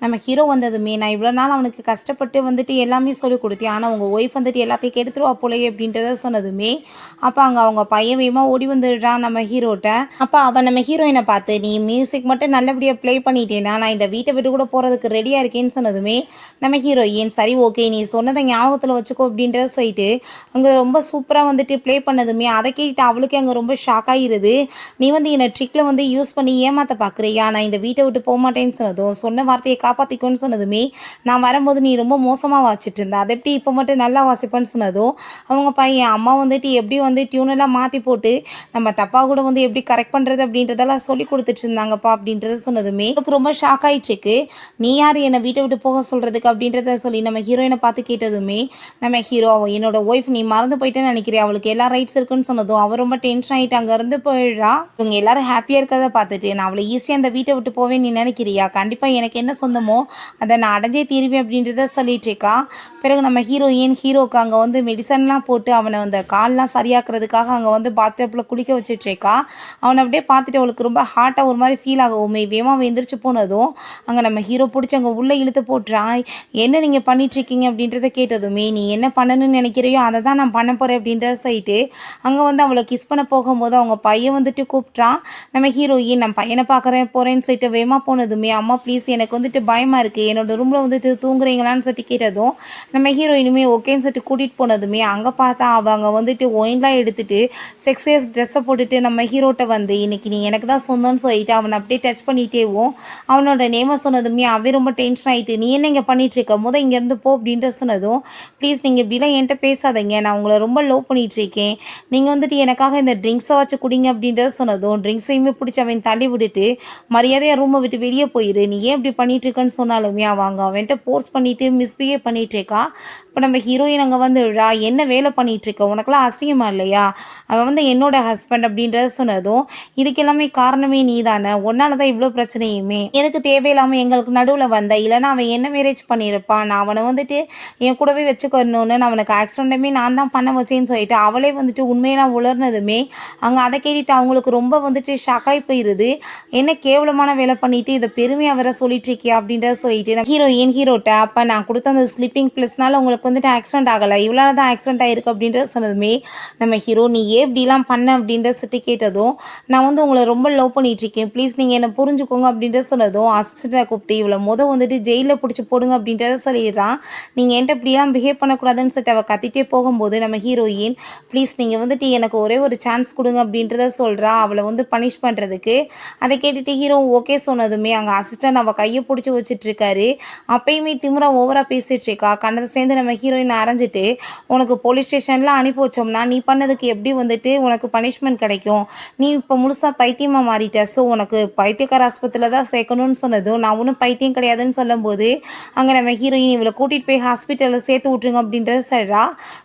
நம்ம ஹீரோ வந்ததுமே நான் இவ்வளோ நாள் அவனுக்கு கஷ்டப்பட்டு வந்துட்டு எல்லாமே சொல்லி கொடுத்தேன், ஆனால் உங்கள் ஒய்ஃப் வந்துட்டு எல்லாத்தையும் கெடுத்துருவா போலையே அப்படின்றத சொன்னதுமே அப்போ அங்கே அவங்க பையன் வேகமாக ஓடி வந்துடுறான் நம்ம ஹீரோட்ட. அப்போ அவன் நம்ம ஹீரோயினை பார்த்து நீ மியூசிக் மட்டும் நல்லபடியாக ப்ளே பண்ணிட்டேன்னா நான் இந்த வீட்டை விட்டு கூட போகிறதுக்கு ரெடியாக இருக்கேன்னு சொன்னதுமே நம்ம ஹீரோயின் சரி ஓகே நீ சொன்னதை ஞாபகத்தில் வச்சுக்கோ அப்படின்றத சொல்லிட்டு அங்கே ரொம்ப சூப்பராக வந்துட்டு ப்ளே பண்ணதுமே அதை கேட்டுட்டு அவளுக்கே அங்கே ரொம்ப ஷாக் ஆகிருது. நீ வந்து என்னை ட்ரிக்கில் வந்து யூஸ் பண்ணி ஏமாற்ற பார்க்குறியா, நான் இந்த வீட்டை விட்டு போக மாட்டேன்னு சொன்னதும் சொன்ன வார்த்தையை காப்பாற்றிக்கோன்னு சொன்னதுமே நான் வரும்போது நீ ரொம்ப மோசமாக வாசிச்சுட்டு இருந்த, அதை எப்படி இப்போ மட்டும் நல்லா வாசிப்பேன்னு சொன்னதும் அவங்க பையன் அம்மா வந்துட்டு எப்படி வந்து டியூனெல்லாம் மாற்றி போட்டு நம்ம தப்பாக கூட வந்து எப்படி கரெக்ட் பண்ணுறது அப்படின்றதெல்லாம் சொல்லி கொடுத்துட்டு இருந்தாங்கப்பா அப்படின்றத சொன்னதுமே எனக்கு ரொம்ப ஷாக் ஆகிட்டுருக்கு. நீ யார் என்னை வீட்டை விட்டு போக சொல்கிறதுக்கு அப்படின்றத சொல்லி நம்ம ஹீரோயினை பார்த்து கேட்டதுமே நம்ம ஹீரோ என்னோட ஒய்ஃப் நீ மறந்து போயிட்டேன்னு நினைக்கிறேன், அவளுக்கு எல்லா ரைட்ஸ் இருக்குன்னு சொன்னதும் அவர் ரொம்ப டென்ஷன் ஆகிட்டு அங்கேருந்து போயிடுறா. இவங்க எல்லாரும் ஹாப்பியாக இருக்கிறத பார்த்துட்டு நான் அவளை ஈஸியாக அந்த வீட்டை விட்டு போவேன்னு நீ நினைக்கிறியா, கண்டிப்பாக எனக்கு என்ன சொந்தமோ அதை நான் அடைஞ்சே தீருவேன் அப்படின்றத சொல்லிட்டு இருக்கா. பிறகு நம்ம ஹீரோக்கு அங்கே வந்து மெடிசன்லாம் போட்டு அவனை அந்த கால்லாம் சரியாக்குறதுக்காக அங்கே வந்து பாத்டப்பில் குளிக்க வச்சுட்ருக்கா. அவனை அப்படியே பார்த்துட்டு அவளுக்கு ரொம்ப ஹார்ட்டாக ஒரு மாதிரி ஃபீல் ஆகுமே வேகமாக அவன் எந்திரிச்சு போனதும் அங்கே நம்ம ஹீரோ பிடிச்சி அங்கே உள்ளே இழுத்து போட்டுறான். என்ன நீங்கள் பண்ணிட்டுருக்கீங்க அப்படின்றத கேட்டதுமே நீ என்ன பண்ணணும்னு நினைக்கிறையோ அதை தான் நான் பண்ண போகிறேன் அப்படின்றத சொல்லிட்டு அங்கே வந்து அவளை கிஸ் பண்ண போகும்போது அவங்க பையன் வந்துட்டு கூப்பிட்றான். நம்ம ஹீரோயின் நான் பையனை பார்க்குறேன் போகிறேன்னு சொல்லிட்டு வேகமாக போனதுமே அம்மா ப்ளீஸ் எனக்கு வந்துட்டு பயமாக இருக்குது, என்னோடய ரூமில் வந்துட்டு தூங்குறீங்களான்னு சொல்லிட்டு கேட்டதும் நம்ம ஹீரோயினுமே ஓகேன்னு சொல்லிட்டு கூட்டிகிட்டு போனதுமே அங்கே பார்த்தா அவங்க வந்துட்டு ஒயின்லாம் எடுத்துகிட்டு செக்ஸியஸ் ட்ரெஸ்ஸை போட்டுட்டு நம்ம ஹீரோட்ட வந்து இன்னைக்கு நீ எனக்கு தான் சொந்தம்னு சொல்லிட்டு அவனை அப்படியே டச் பண்ணிகிட்டேவும் அவனோட நேமை சொன்னதுமே அவன் ரொம்ப டென்ஷன் ஆகிட்டு நீ என்ன இங்கே பண்ணிகிட்ருக்க இங்கேருந்து போ அப்படின்ட்டு சொன்னதும் ப்ளீஸ் நீங்கள் இப்படிலாம் என்கிட்ட பேசாதீங்க, நான் உங்களை ரொம்ப லவ் பண்ணிகிட்ருக்கேன், நீங்கள் வந்துட்டு எனக்காக இந்த ட்ரிங்க்ஸை வச்சு குடிங்க அப்படின்றத சொன்னதும் ட்ரிங்க்ஸையுமே பிடிச்சி அவன் தள்ளி விட்டுட்டு மரியாதையாக ரூமை விட்டு வெளியே போயிரு, நீ ஏன் இப்படி பண்ணிகிட்ருக்கன்னு சொன்னாலுமே அவன்கிட்ட ஃபோர்ஸ் பண்ணிவிட்டு மிஸ்பிஹேவ் பண்ணிகிட்ருக்கா. இப்போ நம்ம ஹீரோயின் அங்கே வந்து என்ன வேலை பண்ணிகிட்ருக்க, உனக்கெல்லாம் அசிங்கமா இல்லையா, அவன் வந்து என்னோட ஹஸ்பண்ட் அப்படின்றத சொன்னதும் இதுக்கு எல்லாமே காரணமே நீ தானே, ஒன்னால தான் இவ்வளோ பிரச்சனையுமே, எனக்கு தேவையில்லாமல் எங்களுக்கு நடுவில் வந்த, இல்லைனா அவன் என்ன மேரேஜ் பண்ணியிருப்பான், நான் அவனை வந்துட்டு என் கூடவே வச்சுக்கணுன்னு நான் அவனுக்கு ஆக்சிடெண்ட்டுமே நான் தான் பண்ண வச்சேன்னு சொல்லிட்டு அவளே வந்துட்டு உண்மையெல்லாம் உலர்னதுமே அங்கே அதை கேட்டுட்டு அவங்களுக்கு ரொம்ப வந்துட்டு ஷாக்காகி போயிடுது. என்ன கேவலமான வேலை பண்ணிட்டு இதை பெருமையாக வேற சொல்லிட்டு இருக்கியா அப்படின்றத சொல்லிட்டு நம்ம ஹீரோட்ட அப்போ நான் கொடுத்த அந்த ஸ்லீப்பிங் ப்ளஸ்னால உங்களுக்கு வந்துட்டு ஆக்சிடென்ட் ஆகலை, இவ்வளோ தான் ஆக்சிடென்ட் ஆகிருக்கு அப்படின்றத சொன்னதுமே நம்ம ஹீரோ நீ ஏன் இப்படிலாம் பண்ண அப்படின்ற சொல்லிட்டு கேட்டதும் நான் வந்து உங்களை ரொம்ப லவ் பண்ணிகிட்ருக்கேன், ப்ளீஸ் நீங்கள் என்னை புரிஞ்சுக்கோங்க அப்படின்றத சொன்னதும் அசிஸ்டண்ட்டை கூப்பிட்டு இவ்வளோ வந்துட்டு ஜெயிலில் பிடிச்சி போடுங்க அப்படின்றத சொல்லிடுறான். நீங்கள் என்கிட்ட இப்படிலாம் பிஹேவ் பண்ணக்கூடாதுன்னு சொல்லிட்டு அவள் கத்திட்டே போகும்போது நம்ம ஹீரோயின் ப்ளீஸ் நீங்கள் வந்துட்டு எனக்கு ஒரே ஒரு சான்ஸ் கொடுங்க அப்படின்றத சொல்கிறா அவளை வந்து பனிஷ் பண்ணுறதுக்கு. அதை கேட்டுட்டு ஹீரோ ஓகே சொன்னதுமே அங்கே அசிஸ்டன்ட் அவள் கையை பிடிச்சி வச்சுட்ருக்காரு. அப்பயுமே திமுறா ஓவராக பேசிகிட்ருக்கா. கண்ணதை சேர்ந்து நம்ம ஹீரோயின் அரைஞ்சிட்டு உனக்கு போலீஸ் ஸ்டேஷனில் அனுப்பி வச்சோம்னா நீ பண்ணதுக்கு எப்படி வந்துட்டு உனக்கு பனிஷ்மெண்ட் கிடைக்கும், நீ இப்போ முழுசாக பைத்தியமாக மாறிட்ட, ஸோ உனக்கு பைத்தியக்கார ஆஸ்பத்திரியில் தான் சேர்க்கணும்னு சொன்னதும் நான் ஒன்றும் பைத்தியம் கிடையாதுன்னு சொல்லும்போது அங்கே நம்ம ஹீரோயின் இவளை கூட்டிகிட்டு போய் ஹாஸ்பிட்டலில் சேர்த்து விட்ருங்க அப்படின்றத சொல்கிறா.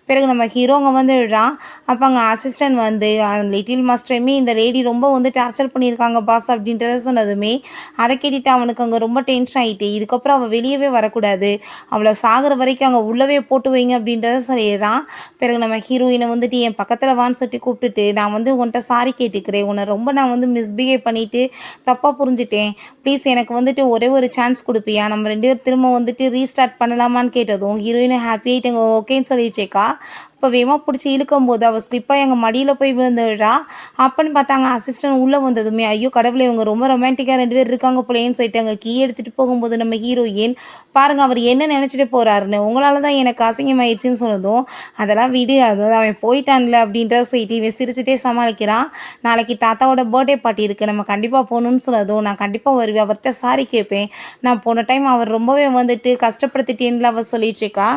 பிறகு நம்ம ஹீரோ அங்கே வந்து விடுறான். அப்போ அங்கே அசிஸ்டன்ட் வந்து லிட்டில் மாஸ்டரையுமே இந்த லேடி ரொம்ப வந்து டார்ச்சர் பண்ணியிருக்காங்க பாஸ் அப்படின்றத சொன்னதுமே அதை கேட்டுட்டு அவனுக்கு அங்கே ரொம்ப டென்ஷன் ஆகிட்டு இதுக்கப்புறம் அவள் வெளியவே வரக்கூடாது, அவளை சாகிற வரைக்கும் அங்கே உள்ளவே போட்டு வைங்க அப்படின்றத சொல்லிடுறான். பிறகு நம்ம ஹீரோயினை வந்துட்டு என் பக்கத்தில் வான்னு சொல்லிட்டு கூப்பிட்டுட்டு நான் வந்து உன்கிட்ட சாரி கேட்டுக்கிறேன், உன்னை ரொம்ப நான் வந்து மிஸ்பிஹேவ் பண்ணிவிட்டு தப்பாக புரிஞ்சுட்டேன், ப்ளீஸ் எனக்கு வந்துட்டு ஒரே ஒரு சான்ஸ் கொடுப்பியா, நம்ம ரெண்டு பேர் திரும்ப வந்துட்டு ரீஸ்டார்ட் பண்ணலாமான்னு கேட்டதும் ஹீரோயினை ஹாப்பி ஆகிட்டு அங்கே ஓகேன்னு சொல்லிட்டேக்கா. இப்போ வேகமாக பிடிச்சி இழுக்கும்போது அவள் ஸ்லிப்பாக எங்கள் மடியில் போய் விழுந்துடுறா. அப்போன்னு பார்த்தாங்க அசிஸ்டன்ட் உள்ளே வந்ததுமே ஐயோ கடவுளே இவங்க ரொம்ப ரொமான்டிக்காக ரெண்டு பேர் இருக்காங்க போலேன்னு சொல்லிட்டு அங்கே கீ எடுத்துகிட்டு போகும்போது நம்ம ஹீரோயின் பாருங்கள் அவர் என்ன நினச்சிட்டு போகிறாருன்னு, உங்களால் தான் எனக்கு அசிங்கமாயிடுச்சுன்னு சொன்னதும் அதெல்லாம் விடு, அதாவது அவன் போயிட்டான்ல அப்படின்றத சொல்லிட்டு இவன் சிரிச்சுட்டே சமாளிக்கிறான். நாளைக்கு தாத்தாவோட பர்த்டே பார்ட்டி இருக்குது, நம்ம கண்டிப்பாக போகணுன்னு சொன்னதும் நான் கண்டிப்பாக வருவேன், அவர்கிட்ட சாரி கேட்பேன், நான் போன டைம் அவர் ரொம்பவே வந்துட்டு கஷ்டப்படுத்திட்டேன்ல அவள் சொல்லிட்டுருக்கா.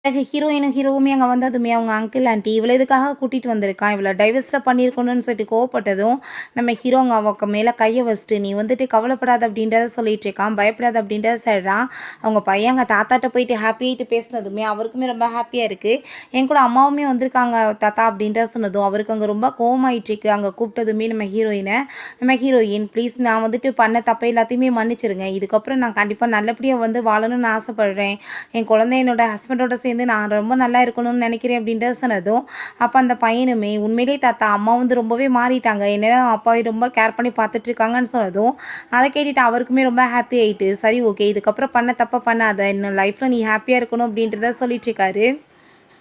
எனக்கு ஹீரோயினும் ஹீரோவுமே அங்கே வந்ததுமே அவங்க அங்கிள் ஆண்டி இவளை இதுக்காக கூட்டிகிட்டு வந்திருக்கான், இவளை டைவர்ஸில் பண்ணியிருக்கணும்னு சொல்லிட்டு கோவப்பட்டதும் நம்ம ஹீரோங்க அவங்க மேலே கையை வச்சுட்டு நீ வந்துட்டு கவலைப்படாத அப்படின்றத சொல்லிட்டு இருக்கான், பயப்படாத அப்படின்றத சொல்கிறான். அவங்க பையன் அங்கே தாத்தாட்ட போயிட்டு ஹாப்பியாகிட்டு பேசினதுமே அவருக்குமே ரொம்ப ஹாப்பியாக இருக்குது. என் கூட அம்மாவுமே வந்திருக்காங்க தாத்தா அப்படின்றத சொன்னதும் அவருக்கு அங்கே ரொம்ப கோவமாயிட்டுருக்கு. அங்கே கூப்பிட்டதுமே நம்ம ஹீரோயின் ப்ளீஸ் நான் வந்துட்டு பண்ண தப்பை எல்லாத்தையுமே மன்னிச்சிருங்க, இதுக்கப்புறம் நான் கண்டிப்பாக நல்லபடியாக வந்து வாழணும்னு ஆசைப்பட்றேன், என் குழந்தை என்னோட ஹஸ்பண்டோட சேர்ந்து நான் ரொம்ப நல்லா இருக்கணும்னு நினைக்கிறேன் அப்படின்றத சொன்னதும் அப்போ அந்த பையனுமே உண்மையிலே தாத்தா அம்மா வந்து ரொம்பவே மாறிட்டாங்க, என்ன அப்பாவை ரொம்ப கேர் பண்ணி பார்த்துட்டு இருக்காங்கன்னு சொன்னதும் அதை கேட்டுட்டு அவருக்குமே ரொம்ப ஹாப்பி ஆகிட்டு சரி ஓகே இதுக்கப்புறம் பண்ண தப்ப பண்ணாத, இன்னும் லைஃப்பில் நீ ஹாப்பியாக இருக்கணும் அப்படின்றத சொல்லிட்டு இருக்காரு.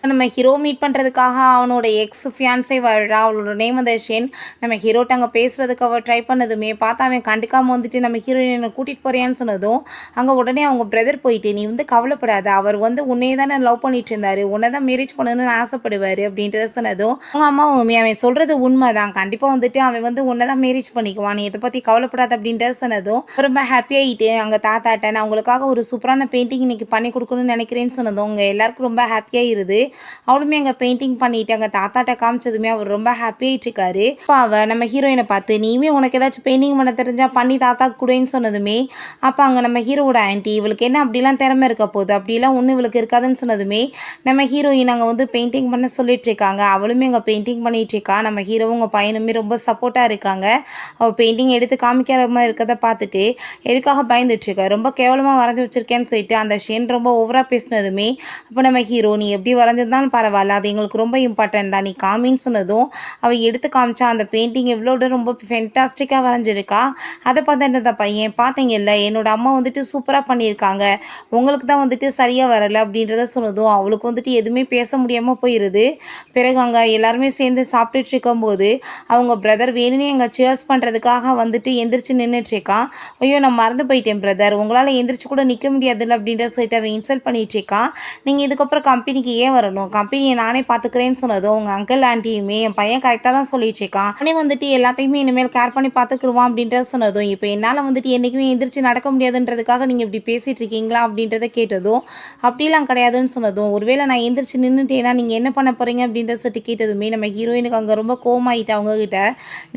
நம்ம ஹீரோ மீட் பண்ணுறதுக்காக அவனோட எக்ஸ் ஃபியான்ஸே வர்றா, அவளோட நேம் வந்து ஷென். நம்ம ஹீரோட்ட அங்கே பேசுகிறதுக்கு அவள் ட்ரை பண்ணதுமே பார்த்தா அவன் கண்டுக்காமல் வந்துட்டு நம்ம ஹீரோயினை கூட்டிகிட்டு போறியான்னு சொன்னதும் அங்கே உடனே அவங்க பிரதர் போயிட்டு நீ வந்து கவலைப்படாத, அவர் வந்து உன்னையே தானே லவ் பண்ணிட்டு இருந்தார், உன்னை தான் மேரேஜ் பண்ணணும்னு ஆசைப்படுவார் அப்படின்றத சொன்னதும் அவங்க அம்மாவுமே அவன் சொல்கிறது உண்மை தான், கண்டிப்பாக வந்துட்டு அவன் வந்து உன்னை தான் மேரேஜ் பண்ணிக்குவான், நீ இதை பற்றி கவலைப்படாத அப்படின்றத சொன்னதும் ரொம்ப ஹாப்பியாகிட்டு அங்கே தாத்தாட்ட நான் உங்களுக்காக ஒரு சூப்பரான பெயிண்டிங் இன்னைக்கு பண்ணி கொடுக்கணும்னு நினைக்கிறேன்னு சொன்னதும் அவங்க எல்லாருக்கும் ரொம்ப ஹாப்பியாக இருது. அவளுமே அங்கே பெயிண்டிங் பண்ணிட்டு அங்கே தாத்தாட்ட காமிச்சதுமே அவர் ரொம்ப ஹாப்பியாகிட்டு இருக்காரு. அப்போ அவள் நம்ம ஹீரோயினை பார்த்து நீயுமே உனக்கு ஏதாச்சும் பெயிண்டிங் பண்ண தெரிஞ்சா பண்ணி தாத்தாக்கு கூடன்னு சொன்னதுமே அப்போ அங்கே நம்ம ஹீரோவோட ஆண்டி இவளுக்கு என்ன அப்படிலாம் திறமை இருக்க போகுது, அப்படிலாம் ஒன்றும் இவளுக்கு இருக்காதுன்னு சொன்னதுமே நம்ம ஹீரோயின் அங்கே வந்து பெயிண்டிங் பண்ண சொல்லிட்டு இருக்காங்க. அவளுமே அங்கே பெயிண்டிங் பண்ணிட்டு இருக்கா. நம்ம ஹீரோவும் உங்கள் பையனுமே ரொம்ப சப்போர்ட்டாக இருக்காங்க. அவள் பெயிண்டிங் எடுத்து காமிக்கிற மாதிரி இருக்கிறத பார்த்துட்டு எதுக்காக பயந்துட்டு இருக்கா, ரொம்ப கேவலமாக வரைஞ்சி வச்சிருக்கேன்னு சொல்லிட்டு அந்த ஷேன் ரொம்ப ஓவராக பேசினதுமே அப்போ நம்ம ஹீரோ நீ எப்படி வரைஞ்சிருந்தாலும் பரவாயில்ல, அது எங்களுக்கு ரொம்ப இம்பார்ட்டன்ட் தான், நீ காமின்னு சொன்னதும் அவள் எடுத்து காமிச்சா அந்த பெயிண்டிங் எவ்வளோட ரொம்ப ஃபென்டாஸ்டிக்காக வரைஞ்சிருக்கா. அதை பார்த்துட்டு பையன் பார்த்தீங்கல்ல என்னோட அம்மா வந்துட்டு சூப்பராக பண்ணியிருக்காங்க, உங்களுக்கு தான் வந்துட்டு சரியாக வரலை அப்படின்றத சொன்னதும் அவளுக்கு வந்துட்டு எதுவுமே பேச முடியாமல் போயிடுது. பிறகு அங்கே எல்லாருமே சேர்ந்து சாப்பிட்டுட்டு இருக்கும்போது அவங்க பிரதர் வேணும்னே அங்கே சேர்ஸ் பண்ணுறதுக்காக வந்துட்டு எந்திரிச்சு நின்றுட்டுருக்கான். ஐயோ நான் மறந்து போயிட்டேன் பிரதர், உங்களால் எந்திரிச்சு கூட நிற்க முடியாதுல்ல அப்படின்ற சொல்லிட்டு அவன் இன்சல்ட் பண்ணிட்டு இருக்கான். நீங்கள் இதுக்கப்புறம் கம்பெனிக்கு ஏன் வரணும், கம்பெனியை நானே பார்த்துக்கிறேன்னு சொன்னதும் உங்கள் அங்கிள் ஆண்டியுமே என் பையன் கரெக்டாக தான் சொல்லிட்டு இருக்கான், அவனே வந்துட்டு எல்லாத்தையுமே இனிமேல் கேர் பண்ணி பார்த்துக்குருவான் அப்படின்றத சொன்னதும் இப்போ என்னால் வந்துட்டு என்றைக்குமே எந்திரிச்சு நடக்க முடியாதுன்றதுக்காக நீங்கள் இப்படி பேசிகிட்டு இருக்கீங்களா அப்படின்றத கேட்டதும் அப்படிலாம் கிடையாதுன்னு சொன்னதும் ஒருவேளை நான் எந்திரிச்சு நின்றுட்டேன்னா நீங்கள் என்ன பண்ண போகிறீங்க அப்படின்றத சொல்லிட்டு கேட்டதுமே நம்ம ஹீரோயினுக்கு அங்கே ரொம்ப கோவமாயிட்டு அவங்கக்கிட்ட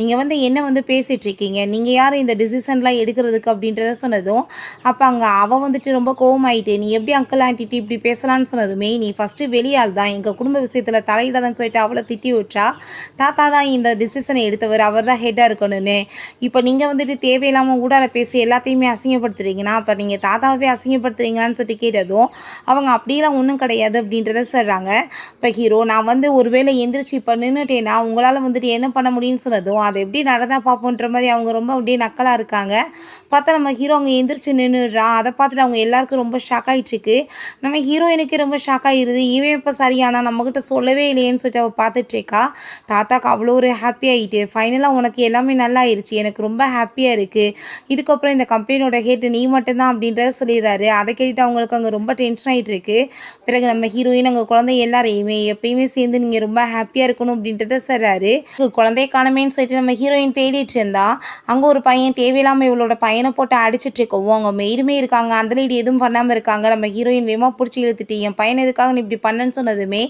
நீங்கள் வந்து என்ன வந்து பேசிகிட்டு இருக்கீங்க, நீங்கள் யார் இந்த டிசிஷன்லாம் எடுக்கிறதுக்கு அப்படின்றத சொன்னதும் அப்போ அங்கே அவள் வந்துட்டு ரொம்ப கோவமாயிட்டு நீ எப்படி அங்கிள் ஆண்டிட்டு இப்படி பேசலான்னு சொன்னதுமே நீ ஃபஸ்ட்டு வெளியால் தான் எங்கள் குடும்ப விஷயத்தில் தலையிடாதன்னு சொல்லிட்டு அவளை திட்டி விட்றா. தாத்தா தான் இந்த டிசிஷனை எடுத்தவர், அவர் தான் ஹெட்டாக இருக்கணும்னு, இப்போ நீங்கள் வந்துட்டு தேவையில்லாமல் ஊடால பேசி எல்லாத்தையுமே அசிங்கப்படுத்துறீங்கன்னா அப்போ நீங்கள் தாத்தாவே அசிங்கப்படுத்துறீங்களான்னு சொல்லிட்டு கேட்டதும் அவங்க அப்படிலாம் ஒன்றும் கிடையாது அப்படின்றத சொல்கிறாங்க. இப்போ ஹீரோ நான் வந்து ஒருவேளை எந்திரிச்சு இப்போ நின்றுட்டேன்னா உங்களால் வந்துட்டு என்ன பண்ண முடியும்னு சொன்னதும் அதை எப்படி நடந்தால் பார்ப்போன்ற மாதிரி அவங்க ரொம்ப அப்படியே நக்கலாக இருக்காங்க. பார்த்தா நம்ம ஹீரோ அங்கே எந்திரிச்சு நின்றுடுறான். அதை பார்த்துட்டு அவங்க எல்லாருக்கும் ரொம்ப ஷாக் ஆகிட்டுருக்கு. நம்ம ஹீரோயினுக்கு ரொம்ப ஷாக் ஆகிடுது, இவன் இப்போ சரியானா நம்மக்கிட்ட சொல்லவே இல்லையேன்னு சொல்லிட்டு அவள் பார்த்துட்ருக்கா. தாத்தாக்கு அவ்வளோ ஒரு ஹாப்பி ஆகிட்டு ஃபைனலாக உனக்கு எல்லாமே நல்லா ஆயிடுச்சு, எனக்கு ரொம்ப ஹாப்பியாக இருக்குது, இதுக்கப்புறம் இந்த கம்பெனியோட ஹேட்டு நீ மட்டும்தான் அப்படின்றத சொல்லிடுறாரு. அதை கேட்டுட்டு அவங்களுக்கு அங்கே ரொம்ப டென்ஷன் ஆகிட்டு இருக்கு. பிறகு நம்ம ஹீரோயின் அங்கே குழந்தை எல்லாரையுமே எப்பயுமே சேர்ந்து நீங்கள் ரொம்ப ஹாப்பியாக இருக்கணும் அப்படின்றத சொல்கிறாரு. குழந்தைய காணமேன்னு சொல்லிட்டு நம்ம ஹீரோயின் தேடிட்டு இருந்தா அங்கே ஒரு பையன் தேவையில்லாமல் இவளோட பையனை போட்டு அடிச்சிட்டு இருக்கவும் அவங்க மெய்டுமே இருக்காங்க, அந்த லேடி எதுவும் பண்ணாமல் இருக்காங்க. நம்ம ஹீரோயின் வேகமாக பிடிச்சி இழுத்துட்டு என் பையன் எதுக்காக நீ இப்படி பண்ணன்னு சொன்னதுமே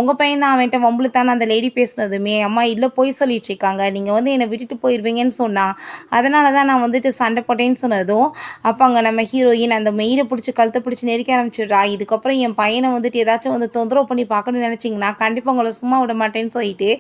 உங்கள் பையன் தான் அவன்கிட்ட வம்புழுத்தானே அந்த லேடி பேசினதுமே அம்மா இல்லை போய் சொல்லிட்டு இருக்காங்க, நீங்கள் வந்து என்னை விட்டுட்டு போயிடுவீங்கன்னு சொன்னான், அதனால தான் நான் வந்துட்டு சண்டை போட்டேன்னு சொன்னதும் அப்போ அங்கே நம்ம ஹீரோயின் அந்த மெயிலை பிடிச்சி கழுத்தை பிடிச்சி நெரிக்க ஆரம்பிச்சிடுறா. இதுக்கப்புறம் என் பையனை வந்துட்டு ஏதாச்சும் வந்து தொந்தரவு பண்ணி பார்க்கணும்னு நினச்சிங்கன்னா கண்டிப்பாக உங்களை சும்மா விட மாட்டேன்னு சொல்லிட்டு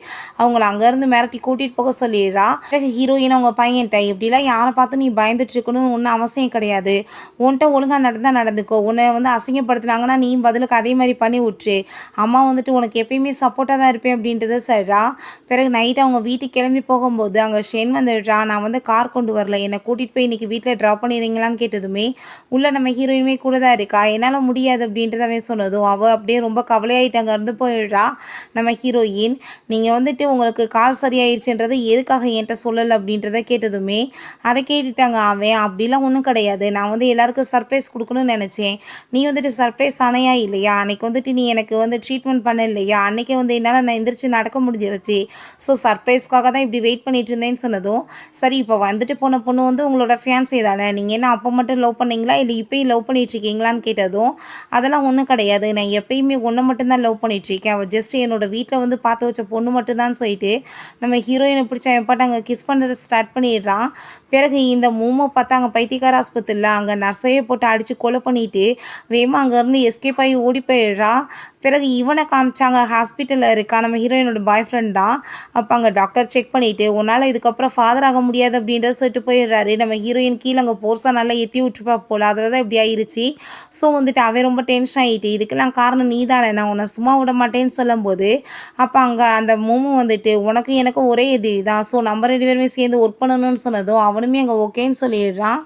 அவங்கள அங்கேருந்து மிரட்டி கூட்டிகிட்டு போக சொல்லிடுறா. பிறகு ஹீரோயின் அவங்க பையன்ட்ட இப்படிலாம் யாரை பார்த்து நீ பயந்துட்டு இருக்கணும்னு ஒன்றும் அவசியம் கிடையாது, உன்கிட்ட ஒழுங்காக நடந்தால் நடந்துக்கோ, உன்னை வந்து அசிங்கப்படுத்துனாங்கன்னா நீ பதிலுக்கு அதே மாதிரி பண்ணி விட்டுரு, அம்மா வந்துட்டு உனக்கு எப்பயுமே சப்போர்ட்டாக தான் இருப்பேன் அப்படின்றத சொல்கிறா. பிறகு நைட்டு அவங்க வீட்டுக்கு கிளம்பி போகும்போது அங்கே ஷென் வந்துடுறா. நான் வந்து கார் கொண்டு வரல, என்னை கூட்டிகிட்டு போய் இன்றைக்கி வீட்டில் ட்ராப் பண்ணிடுறீங்களான்னு கேட்டதுமே உள்ளே நம்ம ஹீரோயினுமே கூட தான் இருக்கா. என்னால் முடியாது அப்படின்றதவே சொன்னதும் அவள் அப்படியே ரொம்ப கவலையாயிட்டு அங்கே இருந்து போயிடுறா. நம்ம ஹீரோயின் நீங்கள் வந்துட்டு உங்களுக்கு கால் சரியாயிருச்சுன்றது எதுக்காக என்கிட்ட சொல்லலை அப்படின்றத கேட்டதுமே அதை கேட்டுட்டாங்க. அவன் அப்படிலாம் ஒன்றும் கிடையாது, நான் வந்து எல்லாருக்கும் சர்ப்ரைஸ் கொடுக்கணும்னு நினச்சேன், நீ வந்துட்டு சர்ப்ரைஸ் ஆனையா இல்லையா, அன்றைக்கி வந்துட்டு நீ எனக்கு வந்து ட்ரீட்மெண்ட் பண்ண இல்லையா, அன்றைக்கே வந்து என்னால் நான் எந்திரிச்சு நடக்க முடிஞ்சிருச்சு. ஸோ சர்ப்ரைஸ்க்காக தான் இப்படி வெயிட் பண்ணிட்டு இருந்தேன்னு சொன்னதும், சரி இப்போ வந்துட்டு போன பொண்ணு வந்து உங்களோட ஃபியான்ஸே தானே, நீங்கள் என்ன அப்போ மட்டும் லவ் பண்ணீங்களா இல்லை இப்போயும் லவ் பண்ணிகிட்ருக்கீங்களான்னு கேட்டதும், அதெல்லாம் ஒன்றும் கிடையாது, நான் எப்பயுமே ஒன்றை மட்டும்தான் லவ் பண்ணிகிட்ருக்கேன், அவள் ஜஸ்ட் என்னோட வீட்டில் வந்து பார்த்து வச்ச பொண்ணு மட்டும்தான் சொல்லிட்டு நம்ம ஹீரோயினை பிடிச்ச எப்பாட்ட அங்கே கிஸ் பண்ணுறது ஸ்டார்ட் பண்ணிடுறான். பிறகு இந்த மூமோ பார்த்தா அங்கே பைத்தியக்கார ஆஸ்பத்திரியில் அங்கே நர்ஸையே போட்டு அடித்து கொலை பண்ணிவிட்டு வேகமாக அங்கேருந்து எஸ்கேப் ஆகி ஓடி போயிடுறான். பிறகு இவனை காமிச்சாங்க ஹாஸ்பிட்டலில் இருக்கா நம்ம ஹீரோயினோட பாய் ஃப்ரெண்ட் தான். அப்போ அங்கே டாக்டர் செக் பண்ணிவிட்டு உன்னால் இதுக்கப்புறம் ஃபாதர் ஆக முடியாது அப்படின்றத சொல்லிட்டு போயிடுறாரு. நம்ம ஹீரோயின் கீழே அங்கே போர்ஸாக நல்லா ஏற்றி விட்டுருப்பா போல், அதில் தான் இப்படி ஆயிடுச்சு. ஸோ வந்துட்டு அவன் ரொம்ப டென்ஷன் ஆகிட்டு, இதுக்கெல்லாம் காரணம் நீ தானே, நான் உன்னை சும்மா விட மாட்டேன்னு சொல்லும்போது அப்போ அங்கே அந்த மோமோ வந்துட்டு உனக்கும் எனக்கும் ஒரே எதிரி தான், ஸோ நம்ம 2 பேருமே சேர்ந்து ஒர்க் பண்ணணும்னு சொன்னதும் அவனுமே அங்கே ஓகேன்னு சொல்லிடுறான்.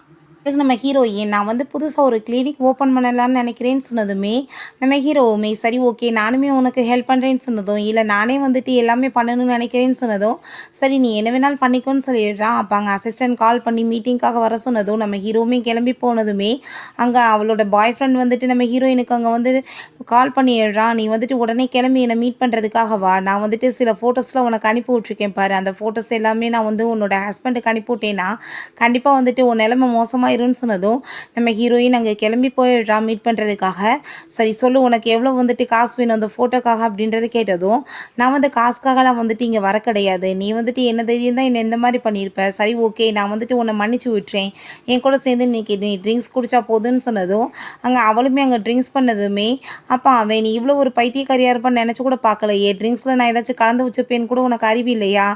நம்ம ஹீரோயின் நான் வந்து புதுசாக ஒரு கிளினிக் ஓப்பன் பண்ணலான்னு நினைக்கிறேன்னு சொன்னதுமே நம்ம ஹீரோவுமே சரி ஓகே நானுமே உனக்கு ஹெல்ப் பண்ணுறேன்னு சொன்னதும், இல்லை நானே வந்துட்டு எல்லாமே பண்ணணும்னு நினைக்கிறேன்னு சொன்னதும், சரி நீ என்ன வேணாலும் பண்ணிக்கோன்னு சொல்லிடுறான். அப்போ அங்கே அசிஸ்டன்ட் கால் பண்ணி மீட்டிங்காக வர சொன்னதும் நம்ம ஹீரோவுமே கிளம்பி போனதுமே அங்கே அவளோட பாய் ஃப்ரெண்ட் வந்துட்டு நம்ம ஹீரோயினுக்கு அங்கே வந்து கால் பண்ணிடுறான். நீ வந்துட்டு உடனே கிளம்பி என்னை மீட் பண்ணுறதுக்காக வா, நான் வந்துட்டு சில ஃபோட்டோஸ்லாம் உனக்கு அனுப்பி விட்ருக்கேன் பாரு, அந்த ஃபோட்டோஸ் எல்லாமே நான் வந்து உன்னோட ஹஸ்பண்டுக்கு அனுப்பி விட்டேன்னா கண்டிப்பாக வந்துட்டு உன் நிலைமை மோசமாக சொன்னதும் நம்ம ஹீரோயின் அங்கே கிளம்பி போயிடுறா மீட் பண்ணுறதுக்காக. சரி சொல்லு உனக்கு எவ்வளோ வந்துட்டு காசு வேணும் அந்த ஃபோட்டோக்காக அப்படின்றது கேட்டதும், நான் வந்து காசுக்காகலாம் வந்துட்டு இங்கே வர கிடையாது, நீ வந்துட்டு என்ன தைரியம் தான் என்ன எந்த மாதிரி பண்ணியிருப்ப, சரி ஓகே நான் வந்துட்டு உன்னை மன்னிச்சு விட்டுறேன், என் கூட சேர்ந்து இன்னைக்கு நீ ட்ரிங்க்ஸ் குடிச்சா போதுன்னு சொன்னதும் அங்கே அவளுமே அங்கே ட்ரிங்க்ஸ் பண்ணதுமே அப்போ அவன் நீ இவ்வளோ ஒரு பைத்தியக்காரியாக இருப்பான்னு நினச்சி கூட பார்க்கலையே, ட்ரிங்க்ஸில் நான் ஏதாச்சும் கலந்து வச்சுப்பேன்னு கூட உனக்கு அறிவு இல்லையா,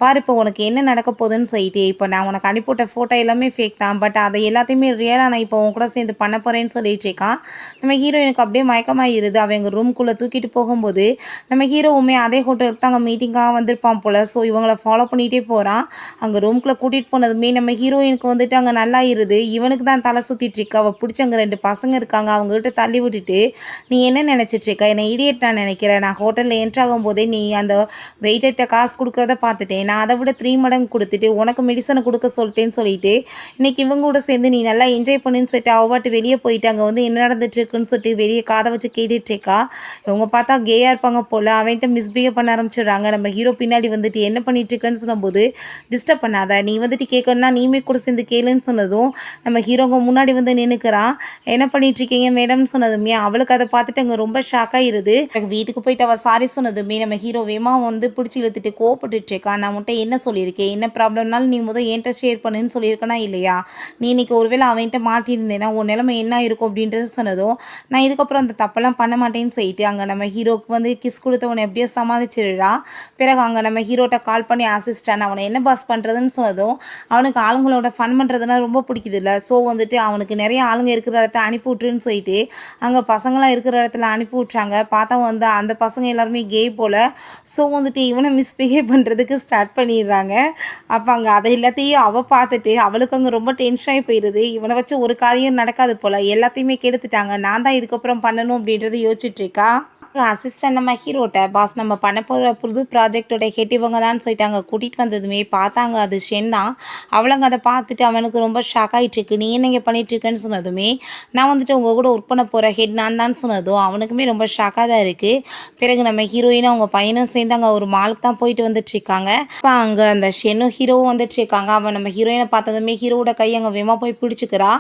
பாரு இப்போ உனக்கு என்ன நடக்க போகுதுன்னு சொல்லிட்டு, இப்போ நான் உனக்கு அனுப்பிவிட்ட ஃபோட்டோ எல்லாமே ஃபேக் தான், பட் அதை எல்லாத்தையுமே ரியலாக நான் இப்போ உன் கூட சேர்ந்து பண்ண போகிறேன்னு சொல்லிட்டு இருக்கான். நம்ம ஹீரோயினுக்கு அப்படியே மயக்கமாகிடுது. அவன் எங்கள் ரூம்குள்ளே தூக்கிட்டு போகும்போது நம்ம ஹீரோவுமே அதே ஹோட்டலுக்கு தான் அங்கே மீட்டிங்காக வந்திருப்பான் போல். ஸோ இவங்களை ஃபாலோ பண்ணிகிட்டே போகிறான். அங்கே ரூம்குள்ளே கூட்டிகிட்டு போனதுமே நம்ம ஹீரோயினுக்கு வந்துட்டு அங்கே நல்லா இருது, இவனுக்கு தான் தலை சுற்றிட்டு இருக்கா. அவள் பிடிச்ச அங்கே 2 பசங்க இருக்காங்க, அவங்ககிட்ட தள்ளி விட்டுட்டு நீ என்ன நினச்சிட்டு இருக்க, என்னை இடியட் நான் நினைக்கிறேன், நான் ஹோட்டலில் என்ட்ராகும் போதே நீ அந்த வெயிட்டர்கிட்ட காசு கொடுக்குறத பார்த்துட்டேன், நான் அதை விட 3 மடங்கு கொடுத்துட்டு உனக்கு மெடிசனை கொடுக்க சொல்லிட்டேன்னு சொல்லிட்டு இன்றைக்கி இவங்க கூட சேர்ந்து நீ நல்லா என்ஜாய் பண்ணுன்னு சொல்லிட்டு அவட்டு வெளியே போயிட்டு அங்கே வந்து என்ன நடந்துட்டுருக்குன்னு சொல்லிட்டு வெளியே காதை வச்சு கேட்டுட்ருக்கா. இவங்க பார்த்தா கேயாக இருப்பாங்க போல், அவன்கிட்ட மிஸ்பிஹேவ் பண்ண ஆரம்பிச்சிடுறாங்க. நம்ம ஹீரோ பின்னாடி வந்துட்டு என்ன பண்ணிட்டுருக்குன்னு சொல்லும்போது டிஸ்டர்ப் பண்ணாத, நீ வந்துட்டு கேட்கணுன்னா நீமே கூட சேர்ந்து கேளுன்னு சொன்னதும் நம்ம ஹீரோங்க முன்னாடி வந்து நின்றுக்கிறான். என்ன பண்ணிகிட்ருக்கீங்க மேடம்னு சொன்னதுமே அவளுக்கு அதை பார்த்துட்டு அங்கே ரொம்ப ஷாக்காகிருது. வீட்டுக்கு போயிட்டு அவள் சாரி சொன்னதுமே நம்ம ஹீரோ வேமா வந்து பிடிச்சி இழுத்துட்டு கோவப்பட்டுட்ருக்கான். நான் உன்ட்ட என்ன சொல்லியிருக்கேன், என்ன ப்ராப்ளம்னாலும் நீ முதல் என்கிட்ட ஷேர் பண்ணுன்னு சொல்லியிருக்கனா இல்லையா, நீ இன்னைக்கு ஒருவேளை அவன்கிட்ட மாட்டியிருந்தேன்னா உன் நிலைமை என்ன இருக்கும் அப்படின்றது சொன்னதும், நான் இதுக்கப்புறம் அந்த தப்பெல்லாம் பண்ண மாட்டேன்னு சொல்லிட்டு அங்கே நம்ம ஹீரோக்கு வந்து கிஸ் கொடுத்தவனை எப்படியோ சமாளிச்சிடுறா. பிறகு அங்கே நம்ம ஹீரோட்ட கால் பண்ணி அசிஸ்டன்ட் அவனை என்ன பாஸ் பண்ணுறதுன்னு சொன்னதும், அவனுக்கு ஆளுங்களோட ஃபன் பண்ணுறதுனா ரொம்ப பிடிக்குது இல்லை, ஸோ வந்துட்டு அவனுக்கு நிறைய ஆளுங்க இருக்கிற இடத்த அனுப்பி விட்டுருன்னு சொல்லிட்டு அங்கே பசங்களாம் இருக்கிற இடத்துல அனுப்பி விட்றாங்க. பார்த்தா வந்து அந்த பசங்க எல்லாருமே கே போல். ஸோ வந்துட்டு இவனை மிஸ்பிஹேவ் பண்ணுறதுக்கு ஸ்டார்ட் பண்ணிடுறாங்க. அப்போ அங்கே அதை எல்லாத்தையும் அவள் பார்த்துட்டு அவளுக்கு அங்கே ரொம்ப டென்ஷன் ஆகி போயிடுது. இவனை வச்சு ஒரு காரியம் நடக்காது போல், எல்லாத்தையுமே கெடுத்துட்டாங்க, நான் தான் இதுக்கப்புறம் பண்ணணும் அப்படின்றத யோசிச்சுட்ருக்கா. அசிஸ்டன்ட் நம்ம ஹீரோட்ட பாஸ் நம்ம பண்ண போகிற புது ப்ராஜெக்டோட ஹெட் இவங்க தான் சொல்லிட்டு அங்கே கூட்டிகிட்டு வந்ததுமே பார்த்தாங்க அது ஷென் தான். அவளுங்க அதை பார்த்துட்டு அவனுக்கு ரொம்ப ஷாக் ஆகிட்டுருக்கு. நீ என்னங்க பண்ணிகிட்ருக்கேன்னு சொன்னதுமே நான் வந்துட்டு உங்கள் கூட ஒர்க் பண்ண போகிற ஹெட் நான் தான் சொன்னதும் அவனுக்குமே ரொம்ப ஷாக்காக தான் இருக்குது. பிறகு நம்ம ஹீரோயினும் அவங்க பையனும் சேர்ந்து அங்கே ஒரு மாலுக்கு தான் போயிட்டு வந்துட்டுருக்காங்க. இப்போ அங்கே அந்த ஷென்னும் ஹீரோவும் வந்துட்டுருக்காங்க. அவன் நம்ம ஹீரோயினை பார்த்ததுமே ஹீரோவோட கை அங்கே வேமா போய் பிடிச்சிக்கிறா.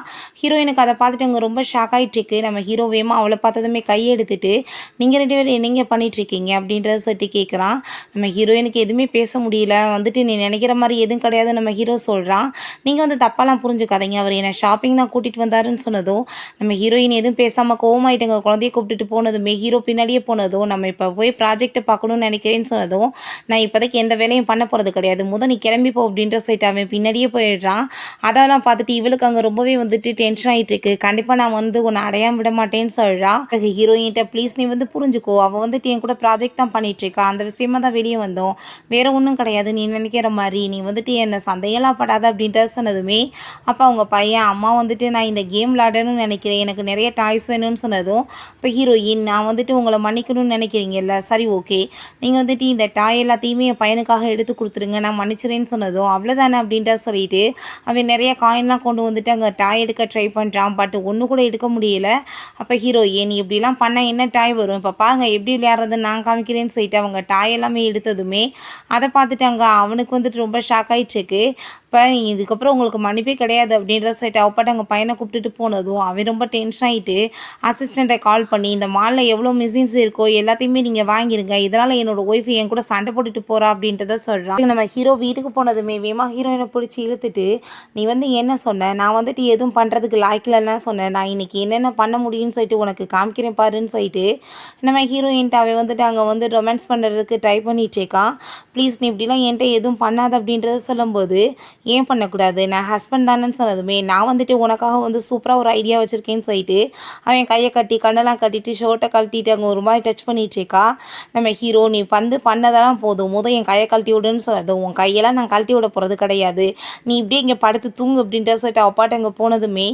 ஹீரோயினுக்கு அதை பார்த்துட்டு அங்கே ரொம்ப ஷாக் ஆகிட்டுருக்கு. நம்ம ஹீரோ வேமா அவளை பார்த்ததுமே கையை எடுத்துட்டு நீங்கள் 2 பேரும் என்னங்க பண்ணிகிட்ருக்கீங்க அப்படின்றத சொல்லிட்டு கேட்குறான். நம்ம ஹீரோயினுக்கு எதுவுமே பேச முடியல. வந்துட்டு நீ நினைக்கிற மாதிரி எதுவும் கிடையாது நம்ம ஹீரோ சொல்கிறான். நீங்கள் வந்து தப்பாலாம் புரிஞ்சுக்காதீங்க, அவர் என்னை ஷாப்பிங் தான் கூட்டிகிட்டு வந்தாருன்னு சொன்னதும் நம்ம ஹீரோயின் எதுவும் பேசாமல் கோவமாயிட்டுங்க. குழந்தைய கூப்பிட்டுட்டு போனதுமே ஹீரோ பின்னாடியே போனதும் நம்ம இப்போ போய் ப்ராஜெக்ட்டை பார்க்கணும்னு நினைக்கிறேன்னு சொன்னதும் நான் இப்போதைக்கு எந்த வேலையும் பண்ண போகிறது கிடையாது, முதல் நீ கிளம்பி போ அப்படின்ற சொல்லிட்டு அவன் பின்னாடியே போயிடுறான். அதெல்லாம் பார்த்துட்டு இவளுக்கு அங்கே ரொம்பவே வந்துட்டு டென்ஷன் ஆகிட்டு இருக்கு. கண்டிப்பாக நான் வந்து உன்னை அடையாமல் விட மாட்டேன்னு சொல்கிறா. ஹீரோயின்கிட்ட ப்ளீஸ் நீ வந்து புரிஞ்சுக்கோ, அவள் வந்துட்டு என் கூட ப்ராஜெக்ட் தான் பண்ணிகிட்ருக்கா, அந்த விஷயமா தான் வெளியே வந்தோம், வேறு ஒன்றும் கிடையாது, நீ நினைக்கிற மாதிரி நீ வந்துட்டு என்னை சந்தையெல்லாம் படாத அப்படின்ட்டு சொன்னதுமே அப்போ அவங்க பையன் அம்மா வந்துட்டு நான் இந்த கேம் விளாடணும்னு நினைக்கிறேன், எனக்கு நிறைய டாய்ஸ் வேணும்னு சொன்னதும் இப்போ ஹீரோயின் நான் வந்துட்டு உங்களை மன்னிக்கணும்னு நினைக்கிறீங்கல்ல, சரி ஓகே நீங்கள் வந்துட்டு இந்த டாய் எல்லாத்தையுமே என் பையனுக்காக எடுத்து கொடுத்துருங்க, நான் மன்னிச்சிறேன்னு சொன்னதும் அவ்வளோதானே அப்படின்ட்டு சொல்லிட்டு அவன் நிறைய காயின்லாம் கொண்டு வந்துட்டு அங்கே டாய் எடுக்க ட்ரை பண்ணுறான். பட் ஒன்று கூட எடுக்க முடியல. அப்போ ஹீரோயின் இப்படிலாம் பண்ணால் என்ன டாய் வரும், இப்போ பாருங்கள் எப்படி விளையாடுறதுன்னு நான் காமிக்கிறேன்னு சொல்லிட்டு அவங்க டாய் எல்லாமே எடுத்ததுமே அதை பார்த்துட்டாங்க. அவனுக்கு வந்துட்டு ரொம்ப ஷாக் ஆகிட்டுருக்கு. இப்போ இதுக்கப்புறம் உங்களுக்கு மன்னிப்பே கிடையாது அப்படின்ற சொல்லிட்டு அவப்பாட்ட அங்கே பையனை கூப்பிட்டுட்டு போனதும் அவன் ரொம்ப டென்ஷன் ஆகிட்டு அசிஸ்டண்ட்டை கால் பண்ணி இந்த மாலில் எவ்வளோ மிஷின்ஸ் இருக்கோ எல்லாத்தையுமே நீங்கள் வாங்கிருங்க, இதனால் என்னோடய ஒய்ஃப் என் கூட சண்டை போட்டுட்டு போகிறா அப்படின்றத சொல்கிறான். நம்ம ஹீரோ வீட்டுக்கு போனதுமே வேமா ஹீரோயினை பிடிச்சி இழுத்துட்டு நீ வந்து என்ன சொன்ன, நான் வந்துட்டு எதுவும் பண்ணுறதுக்கு லாய்க்கில்னா சொன்னேன், நான் இன்றைக்கி என்னென்ன பண்ண முடியும்னு சொல்லிட்டு உனக்கு காமிக்கிறேன் பாருன்னு சொல்லிட்டு நம்ம ஹீரோயின்ட்டு அவன் வந்துட்டு அங்கே வந்து ரொமான்ஸ் பண்ணுறதுக்கு ட்ரை பண்ணிகிட்ருக்கான். ப்ளீஸ் நீ இப்படிலாம் என்கிட்ட எதுவும் பண்ணாத அப்படின்றத சொல்லும்போது ஏன் பண்ணக்கூடாது, நான் ஹஸ்பண்ட் தானேன்னு சொன்னதுமே நான் வந்துட்டு உனக்காக வந்து சூப்பராக ஒரு ஐடியா வச்சுருக்கேன்னு சொல்லிட்டு அவன் கையை கட்டி கண்ணெல்லாம் கட்டிட்டு ஷர்ட்டை கழட்டிட்டு அங்கே ஒரு மாதிரி டச் பண்ணிகிட்ருக்கா. நம்ம ஹீரோ நீ வந்து பண்ணதெல்லாம் போதும், என் கையை கழட்டி விடுன்னு சொன்னது, உன் கையெல்லாம் நான் கழட்டி விட போகிறது கிடையாது, நீ இப்படியே இங்கே படுத்து தூங்கு அப்படின்ற சொல்லிட்டு அப்பாட்ட அங்கே போனதுமே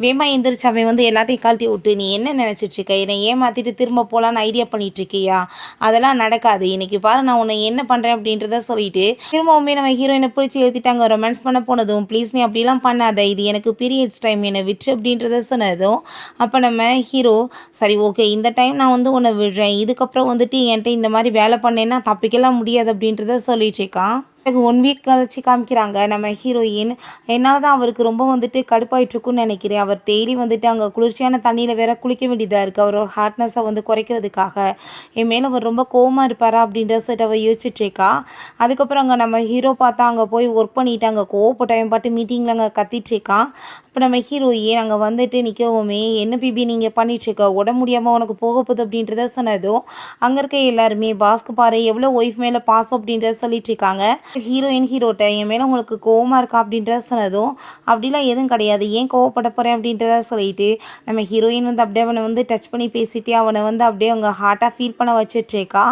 வேமா எந்திரிச்சு அவன் வந்து எல்லாத்தையும் கழட்டி விட்டு நீ என்ன நினச்சிட்ருக்க, என்னை ஏமாற்றிட்டு திரும்ப போகலான்னு ஐடியா பண்ணிகிட்ருக்கியா, அதெல்லாம் நடக்காது, இன்றைக்கி பாரு நான் உன்னை என்ன பண்ணுறேன் அப்படின்றத சொல்லிட்டு திரும்பவுமே நம்ம ஹீரோயினை பிடிச்சி எழுதிட்டாங்க. ரொமான்ஸ் பண்ண போனதும் ப்ளீஸ் நீ அப்படிலாம் பண்ணாத, இது எனக்கு பீரியட்ஸ் டைம், என்னை விட்டு அப்படின்றத சொன்னதும் அப்போ நம்ம ஹீரோ சரி ஓகே இந்த டைம் நான் வந்து உன்னை விடுறேன், இதுக்கப்புறம் வந்துட்டு என்கிட்ட இந்த மாதிரி வேலை பண்ணேன்னா தப்பிக்கலாம் முடியாது அப்படின்றத சொல்லிட்டுருக்கான். எனக்கு 1 வீக் கழிச்சு காமிக்கிறாங்க. நம்ம ஹீரோயின் என்னால் தான் அவருக்கு ரொம்ப வந்துட்டு கடுப்பாயிட்ருக்குன்னு நினைக்கிறேன். அவர் டெய்லி வந்துட்டு அங்கே குளிர்ச்சியான தண்ணியில் வேற குளிக்க வேண்டியதாக இருக்குது அவரோட ஹார்ட்னஸை வந்து குறைக்கிறதுக்காக. என் மேலே அவர் ரொம்ப கோவமாக இருப்பாரா அப்படின்ற சொல்லிட்டு அவள் யோசிச்சுட்ருக்கா. அதுக்கப்புறம் அங்கே நம்ம ஹீரோ பார்த்தா அங்கே போய் ஒர்க் பண்ணிவிட்டு அங்கே கோவப்பட்டவன் பாட்டு மீட்டிங்கில் அங்கே கத்திட்ருக்கான். இப்போ நம்ம ஹீரோயின் அங்கே வந்துட்டு நிற்கவுமே என்ன பிபி நீங்கள் பண்ணிகிட்ருக்க, உடம்பு முடியாமல் உனக்கு போக போகுது அப்படின்றத சொன்னதும் அங்கே இருக்க எல்லாருமே பாஸ்க்கு பாரு எவ்வளோ ஒய்ஃப் மேலே பாசம் அப்படின்றத சொல்லிட்டுருக்காங்க. ஹீரோட்ட என் மேலே உங்களுக்கு கோவமாக இருக்கா அப்படின்றத சொன்னதும் அப்படிலாம் எதுவும் கிடையாது, ஏன் கோவப்பட போகிறேன் அப்படின்றத சொல்லிட்டு நம்ம ஹீரோயின் வந்து அப்படியே அவனை வந்து டச் பண்ணி பேசிட்டு அவனை வந்து அப்படியே அவங்க ஹார்ட்டாக ஃபீல் பண்ண வச்சுட்ருக்கா.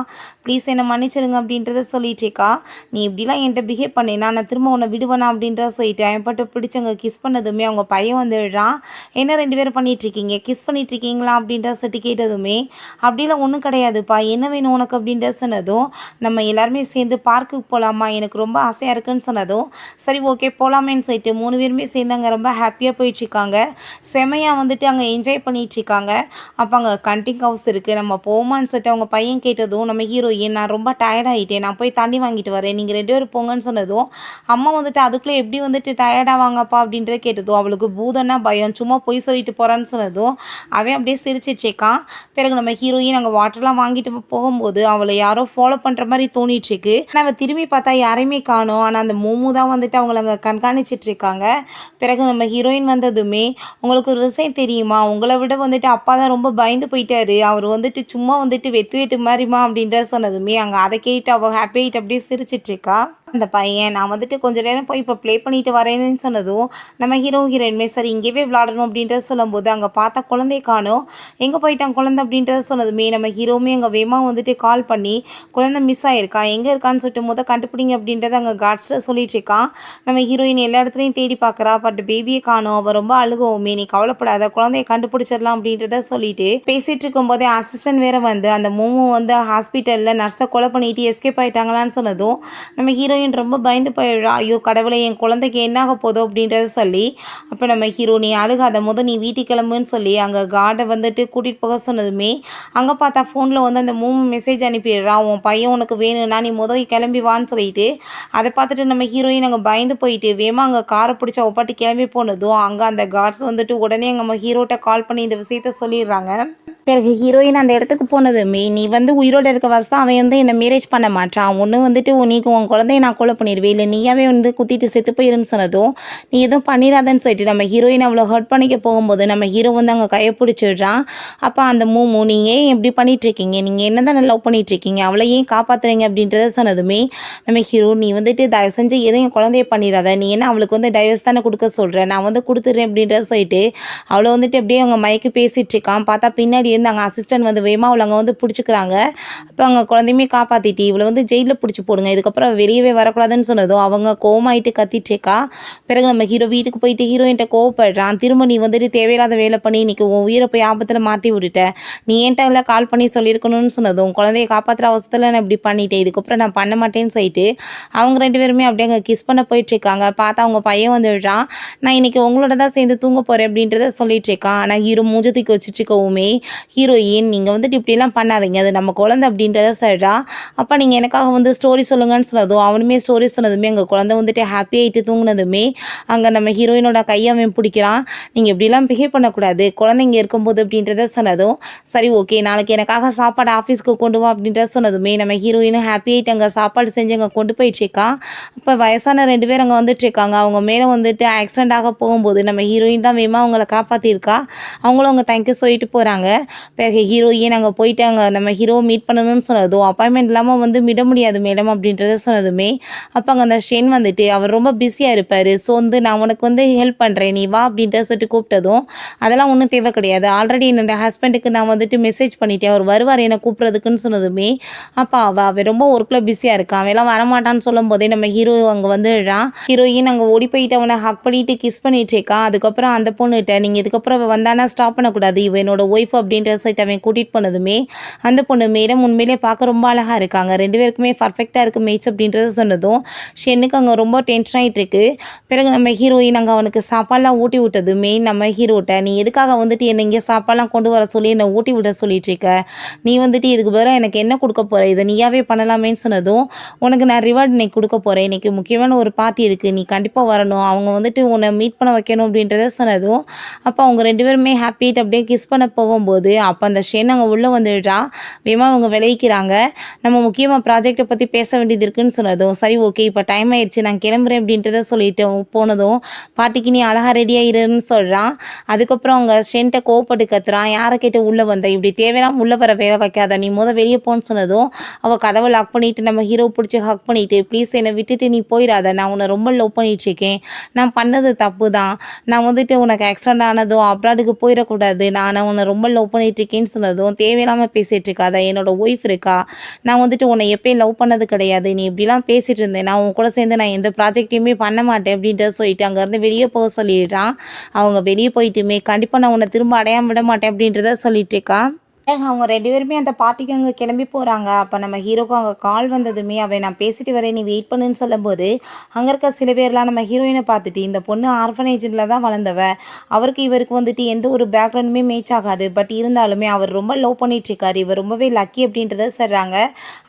ப்ளீஸ் என்னை மன்னிச்சிடுங்க அப்படின்றத சொல்லிட்டுருக்கா. நீ இப்படிலாம் என்கிட்ட பிஹேவ் பண்ணேன்னா நான் திரும்ப உன்னை விடுவேனா அப்படின்றத சொல்லிட்டு அவன் பட்டு பிடிச்சவங்க கிஸ் பண்ணதுமே அவங்க பையன் வந்துடுறான். என்ன 2 பேரும் பண்ணிகிட்ருக்கீங்க, கிஸ் பண்ணிகிட்ருக்கீங்களா அப்படின்ற சொல்லிட்டு கேட்டதுமே அப்படிலாம் ஒன்றும் கிடையாதுப்பா, என்ன வேணும் உனக்கு அப்படின்ற சொன்னதும் நம்ம எல்லாருமே சேர்ந்து பார்க்குக்கு போகலாமா, எனக்கு ரொம்ப ஆசையாக இருக்குன்னு சொன்னதும் சரி ஓகே போகலாமேன்னு சொல்லிட்டு 3 பேருமே சேர்ந்து அங்கே ரொம்ப ஹாப்பியாக போயிட்டுருக்காங்க. செமையாக வந்துட்டு அங்கே என்ஜாய் பண்ணிகிட்ருக்காங்க. அப்போ அங்கே கண்டிங் ஹவுஸ் இருக்குது, நம்ம போமான்னு சொல்லிட்டு அவங்க பையன் கேட்டதும் நம்ம ஹீரோயின் நான் ரொம்ப டயர்டாகிட்டேன், நான் போய் தண்ணி வாங்கிட்டு வரேன், நீங்கள் 2 பேரும் போங்கன்னு சொன்னதும் அம்மா வந்துட்டு அதுக்குள்ளே எப்படி வந்துட்டு டயர்டாவாங்கப்பா அப்படின்றத கேட்டதும் அவளுக்கு பூதன்னா பயம், சும்மா போய் சொல்லிட்டு போகிறான்னு சொன்னதும் அவன் அப்படியே சிரிச்சிட்ருக்கான். பிறகு நம்ம ஹீரோயின் அங்கே வாட்டர்லாம் வாங்கிட்டு போகும்போது அவளை யாரோ ஃபாலோ பண்ணுற மாதிரி தோணிட்டுருக்கு. ஆனால் அவள் திரும்பி பார்த்தா யாரையுமே காணோம். ஆனால் அந்த மோமு தான் வந்துட்டு அவங்கள அங்கே கண்காணிச்சிட்ருக்காங்க. பிறகு நம்ம ஹீரோயின் வந்ததுமே உங்களுக்கு ஒரு விஷயம் தெரியுமா, உங்களை விட வந்துட்டு அப்பா தான் ரொம்ப பயந்து போயிட்டாரு, அவர் வந்துட்டு சும்மா வந்துட்டு வெட்டு மாதிரிமா அப்படின்ற சொன்னதுமே அங்கே அதை கேட்டு அவள் ஹாப்பி ஆகிட்டு அப்படியே சிரிச்சிட்ருக்கா. அந்த பையன் நான் வந்துட்டு கொஞ்சம் நேரம் போய் இப்போ ப்ளே பண்ணிட்டு வரேன்னு சொன்னதும் நம்ம ஹீரோயின்மே சரி இங்கேயே விளாடணும் அப்படின்றத சொல்லும்போது அங்கே பார்த்தா குழந்தைய காணோம், எங்கே போயிட்டான் குழந்தை அப்படின்றத சொன்னதுமே நம்ம ஹீரோவுமே அங்கே வேகமாக வந்துட்டு கால் பண்ணி குழந்தை மிஸ் ஆகிருக்கா, எங்கே இருக்கான்னு சொல்லிட்டு கண்டுபிடிங்க அப்படின்றத அங்கே கார்ட்ஸில் சொல்லிட்டுருக்கான். நம்ம ஹீரோயின் எல்லா இடத்துலையும் தேடி பார்க்குறா, பட் பேபியை காணோம். அவள் ரொம்ப அழுகவுமே நீ கவலைப்படாத குழந்தைய கண்டுபிடிச்சிடலாம் அப்படின்றத சொல்லிட்டு பேசிகிட்டு இருக்கும்போதே அசிஸ்டன்ட் வேறு வந்து அந்த மோமோ வந்து ஹாஸ்பிட்டலில் நர்ஸை கொலை பண்ணிட்டு எஸ்கேப் ஆகிட்டாங்களான்னு சொன்னதும் நம்ம ஹீரோயின் ரொம்ப பயந்து போயிடுறா. ஐயோ கடவுளை என் குழந்தைக்கு என்னாக போதோ அப்படின்றத சொல்லி அப்போ நம்ம ஹீரோ நீ அழுகாத நீ வீட்டுக்கு கிளம்புன்னு சொல்லி அங்கே கார்டை வந்துட்டு கூட்டிகிட்டு போக சொன்னதுமே அங்கே பார்த்தா ஃபோனில் வந்து அந்த மூணு மெசேஜ் அனுப்பிடுறான், உன் பையன் உனக்கு வேணும்னா நீ கிளம்பி வான்னு சொல்லிட்டு அதை பார்த்துட்டு நம்ம ஹீரோயின் அங்கே பயந்து போயிட்டு வேமா அங்கே காரை பிடிச்ச ஒப்பாட்டி கிளம்பி போனதும் அங்கே அந்த கார்ட்ஸ் வந்துட்டு உடனே நம்ம ஹீரோட்ட கால் பண்ணி இந்த விஷயத்த சொல்லிடுறாங்க. பிறகு ஹீரோயின் அந்த இடத்துக்கு போனதுமே நீ வந்து உயிரோடு இருக்க வாசம் அவன் வந்து என்னை மேரேஜ் பண்ண மாட்டான், ஒன்று வந்துட்டு நீக்கு உன் குழந்தைய நான் கொலை பண்ணிடுவேன், இல்லை நீயாவே வந்து குத்திட்டு செத்து போயிருன்னு சொன்னதும் நீ எதுவும் பண்ணிடாதன்னு சொல்லிட்டு நம்ம ஹீரோயின் அவ்வளோ ஹர்ட் பண்ணிக்க போகும்போது நம்ம ஹீரோ வந்து அங்கே கையை பிடிச்சிடுறான். அப்போ அந்த மூமு நீங்கள் ஏன் எப்படி பண்ணிகிட்ருக்கீங்க, நீங்கள் என்ன தான் லவ் பண்ணிகிட்ருக்கீங்க, அவளை ஏன் காப்பாற்றுறீங்க அப்படின்றத சொன்னதுமே நம்ம ஹீரோ நீ வந்துட்டு தயவு செஞ்சு எதையும் குழந்தைய பண்ணிடாத, நீ என்ன அவளுக்கு வந்து டைவர்ஸ் தானே கொடுக்க சொல்கிறேன், நான் வந்து கொடுத்துட்றேன் அப்படின்றத சொல்லிட்டு அவளை வந்துட்டு அப்படியே அவங்க மைக்கு பேசிகிட்டு இருக்கான். பார்த்தா பின்னாடி இருந்து அங்கே அசிஸ்டன்ட் வந்து வேமா அவளை அங்கே வந்து பிடிச்சிக்கிறாங்க. அப்போ அங்கே குழந்தையுமே காப்பாற்றிட்டு இவளை வந்து ஜெயிலில் பிடிச்சி போடுங்க, இதுக்கப்புறம் வெளியவே வரக்கூடாதுன்னு சொன்னதும் அவங்க கோவமாயிட்டு கத்திட்டுருக்கா. பிறகு நம்ம ஹீரோ வீட்டுக்கு போயிட்டு ஹீரோயின்ட்ட கோவப்படுறான், திரும்ப நீ வந்துட்டு தேவையில்லாத வேலை பண்ணி இன்றைக்கி உன் உயிரை போய் ஆபத்தில் மாற்றி விட்டுட்ட, நீ ஏன்ட்ட இல்லை கால் பண்ணி சொல்லியிருக்கணும்னு சொன்னதும் குழந்தைய காப்பாற்றுற அவசரத்தில் நான் இப்படி பண்ணிட்டேன், இதுக்கப்புறம் நான் பண்ண மாட்டேன்னு சொல்லிட்டு அவங்க 2 பேருமே அப்படியே அங்கே கிஸ் பண்ண போயிட்டுருக்காங்க. பார்த்தா அவங்க பையன் வந்துடுறான், நான் இன்றைக்கி உங்களோட தான் சேர்ந்து தூங்க போகிறேன் அப்படின்றத சொல்லிட்டு இருக்கான். ஆனால் ஹீரோ மூஞ்ச தூக்கி வச்சுட்டு இருக்கவுமே ஹீரோயின் நீங்கள் வந்துட்டு இப்படிலாம் பண்ணாதீங்க, அது நம்ம குழந்தை அப்படின்றத சொல்கிறா. அப்போ நீங்கள் எனக்காக வந்து ஸ்டோரி சொல்லுங்கன்னு சொன்னதும் அவனுமே ஸ்டோரி சொன்னதுமே எங்கள் குழந்தை வந்துட்டு ஹாப்பி ஆகிட்டு தூங்கினதுமே அங்கே நம்ம ஹீரோயினோட கையை அவன் பிடிக்கிறான். நீங்கள் இப்படிலாம் பிஹேவ் பண்ணக்கூடாது குழந்தைங்க இருக்கும்போது அப்படின்றத சொன்னதும் சரி ஓகே நாளைக்கு எனக்காக சாப்பாடு ஆஃபீஸ்க்கு கொண்டு வா அப்படின்றத சொன்னதுமே நம்ம ஹீரோயினும் ஹாப்பி ஆகிட்டு அங்கே சாப்பாடு செஞ்சு அங்கே கொண்டு போயிட்டுருக்கா. இப்போ வயசான 2 பேர் அங்கே வந்துட்டுருக்காங்க. அவங்க மேலே வந்துட்டு ஆக்சிடென்ட் ஆக போகும்போது நம்ம ஹீரோயின் தான் வேகமாக அவங்கள காப்பாற்றிருக்கா. அவங்களும் அவங்க தேங்க்யூ சொல்லிட்டு போகிறாங்க. பிறகு ஹீரோயின் அங்கே போயிட்டு அங்கே நம்ம ஹீரோவை மீட் பண்ணணும்னு சொன்னதும் அப்பாயின்மெண்ட் இல்லாமல் வந்து விட முடியாது மேடம் அப்படின்றத சொன்னதுமே அப்போ அங்கே அந்த ஷென் வந்துட்டு அவர் ரொம்ப பிஸியாக இருப்பார், ஸோ வந்து நான் உனக்கு வந்து ஹெல்ப் பண்ணுறேன் நீ வா அப்படின்றத சொல்லிட்டு கூப்பிட்டதும் அதெல்லாம் ஒன்றும் தேவை கிடையாது, ஆல்ரெடி என்னோட ஹஸ்பண்டுக்கு நான் வந்துட்டு மெசேஜ் பண்ணிட்டேன், அவர் வருவார் என்னை கூப்பிட்றதுக்குன்னு சொன்னதுமே அப்போ அவன் ரொம்ப ஒர்க்கில் பிஸியாக இருக்கான், அவெல்லாம் வரமாட்டான்னு சொல்லும் போதே நம்ம ஹீரோ அங்கே வந்துடுறான். ஹீரோயின் அங்கே ஓடி போயிட்டு அவனை ஹக் பண்ணிட்டு கிஸ் பண்ணிட்டு இருக்கான். அதுக்கப்புறம் அந்த பொண்ணுகிட்ட நீங்கள் இதுக்கப்புறம் வந்தானா ஸ்டாப் பண்ணக்கூடாது, இவன் என்னோட ஒய்ஃப் அப்படின்ற சைட் அவன் கூட்டிகிட்டு போனதுமே அந்த பொண்ணு மேடம் உண்மையிலே பார்க்க ரொம்ப அழகாக இருக்காங்க, 2 பேருக்குமே பர்ஃபெக்டாக இருக்குது மேட்ச் அப்படின்றத சொன்னதும் ஷென்னுக்கு அங்கே ரொம்ப டென்ஷன் ஆகிட்டு இருக்கு. பிறகு நம்ம ஹீரோயின் அங்கே அவனுக்கு சாப்பாடெலாம் ஊட்டி விட்டது மெயின் நம்ம ஹீரோட்ட நீ எதுக்காக வந்துட்டு என்னை இங்கே சாப்பாடெலாம் கொண்டு வர சொல்லி என்னை ஊட்டி விட சொல்லிட்டு இருக்க, நீ வந்துட்டு இதுக்கு பதிலாக எனக்கு என்ன கொடுக்க போகிற, இதை நீயாவே பண்ணலாமேன்னு சொன்னதும் உனக்கு நான் ரிவார்டு இன்னைக்கு கொடுக்க போகிறேன், இன்றைக்கி முக்கியமான ஒரு பார்ட்டி இருக்குது நீ கண்டிப்பாக வரணும், அவங்க வந்துட்டு உன்னை மீட் பண்ண வைக்கணும் அப்படின்றத சொன்னதும் அப்போ அவங்க 2 பேருமே ஹாப்பிட்டு அப்படியே கிஸ் பண்ண போகும்போது அப்போ அந்த ஷென் அங்கே உள்ளே வந்துடுறா. வேகமாக அவங்க விளைவிக்கிறாங்க. நம்ம முக்கியமாக ப்ராஜெக்டை பற்றி பேச வேண்டியது இருக்குன்னு சொன்னதும் சரி ஓகே இப்போ டைம் ஆயிடுச்சு நான் கிளம்புறேன் அப்படின்றத சொல்லிட்டு போனதும் பார்ட்டிக்கு நீ அழகாக ரெடியாகிருன்னு சொல்கிறான். அதுக்கப்புறம் அவங்க ஷென்ட்ட கோவப்பட்டு கத்துறான், யாரை கேட்டு உள்ளே வந்த, இப்படி தேவையில்லாம உள்ளே வர வேலை வைக்காத, நீ வெளியே போன்னு சொன்னதும் அவள் கதவை லாக் பண்ணிவிட்டு நம்ம ஹீரோ பிடிச்சி ஹக் பண்ணிவிட்டு ப்ளீஸ் என்னை விட்டுட்டு நீ போயிடாத, நான் உன்னை ரொம்ப லவ் பண்ணிகிட்ருக்கேன், நான் பண்ணது தப்பு தான், நான் வந்துட்டு உனக்கு ஆக்சிடென்ட் ஆனதும் அப்ராடுக்கு போயிடக்கூடாது, நான் உன்னை ரொம்ப லவ் பண்ணிகிட்ருக்கேன்னு சொன்னதும் தேவையில்லாமல் பேசிகிட்டு இருக்காத, என்னோட ஒய்ஃப் இருக்கா, நான் வந்துட்டு உன்னை எப்பயும் லவ் பண்ணது கிடையாது, நீ இப்படிலாம் பேசிகிட்டு இருந்தேன், நான் உன் கூட சேர்ந்து நான் எந்த ப்ராஜெக்டையுமே பண்ண மாட்டேன் அப்படின்ட்டு சொல்லிட்டு அங்கேருந்து வெளியே போக சொல்லிடுறான். அவங்க வெளியே போயிட்டுமே கண்டிப்பாக நான் உன்னை திரும்ப அடையாம விட மாட்டேன் அப்படின்றத சொல்லிட்டு இருக்கா. அவங்க 2 பேருமே அந்த பார்ட்டிக்கு அங்கே கிளம்பி போகிறாங்க. அப்போ நம்ம ஹீரோக்கு அங்கே கால் வந்ததுமே அவன் நான் பேசிட்டு வரேன் நீ வெயிட் பண்ணுன்னு சொல்லும்போது அங்கே இருக்க சில பேர்லாம் நம்ம ஹீரோயினை பார்த்துட்டு இந்த பொண்ணு ஆர்ஃபனேஜில் தான் வளர்ந்தவ, அவருக்கு இவருக்கு வந்துட்டு எந்த ஒரு பேக்ரவுண்டுமே மேட்ச் ஆகாது, பட் இருந்தாலுமே அவர் ரொம்ப லவ் பண்ணிகிட்ருக்காரு, இவர் ரொம்பவே லக்கி அப்படின்றத சொல்கிறாங்க.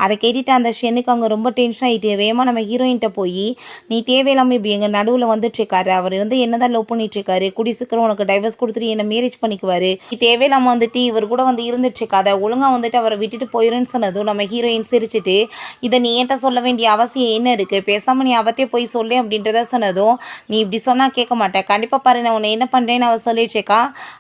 அதை கேட்டுட்டு அந்த ஷென்னுக்கு அங்கே ரொம்ப டென்ஷன் ஆகிட்டு வேகமாக நம்ம ஹீரோயின்கிட்ட போய் நீ தேவையில்லாமல் இப்படி எங்கள் நடுவில் வந்துட்டுருக்காரு, அவர் வந்து என்ன தான் லவ் பண்ணிகிட்ருக்காரு, கூடி சீக்கிரம் உனக்கு டைவர்ஸ் கொடுத்துட்டு என்னை மேரேஜ் பண்ணிக்குவார், நீ தேவையில்லாமல் வந்துட்டு இவர் கூட வந்து இருந்துட்டுருக்காத, ஒழுங்காக வந்துட்டு அவரை விட்டுட்டு போயிருன்னு சொன்னதும் நம்ம ஹீரோயின் சிரிச்சிட்டு இதை நீ என்கிட்ட சொல்ல வேண்டிய அவசியம் என்ன இருக்குது, பேசாமல் நீ அவர்கிட்டே போய் சொல்லு அப்படின்றத சொன்னதும் நீ இப்படி சொன்னால் கேட்க மாட்டேன், கண்டிப்பாக பாரு நான் உன்னை என்ன பண்ணுறேன்னு அவள் சொல்லிட்டுருக்கா.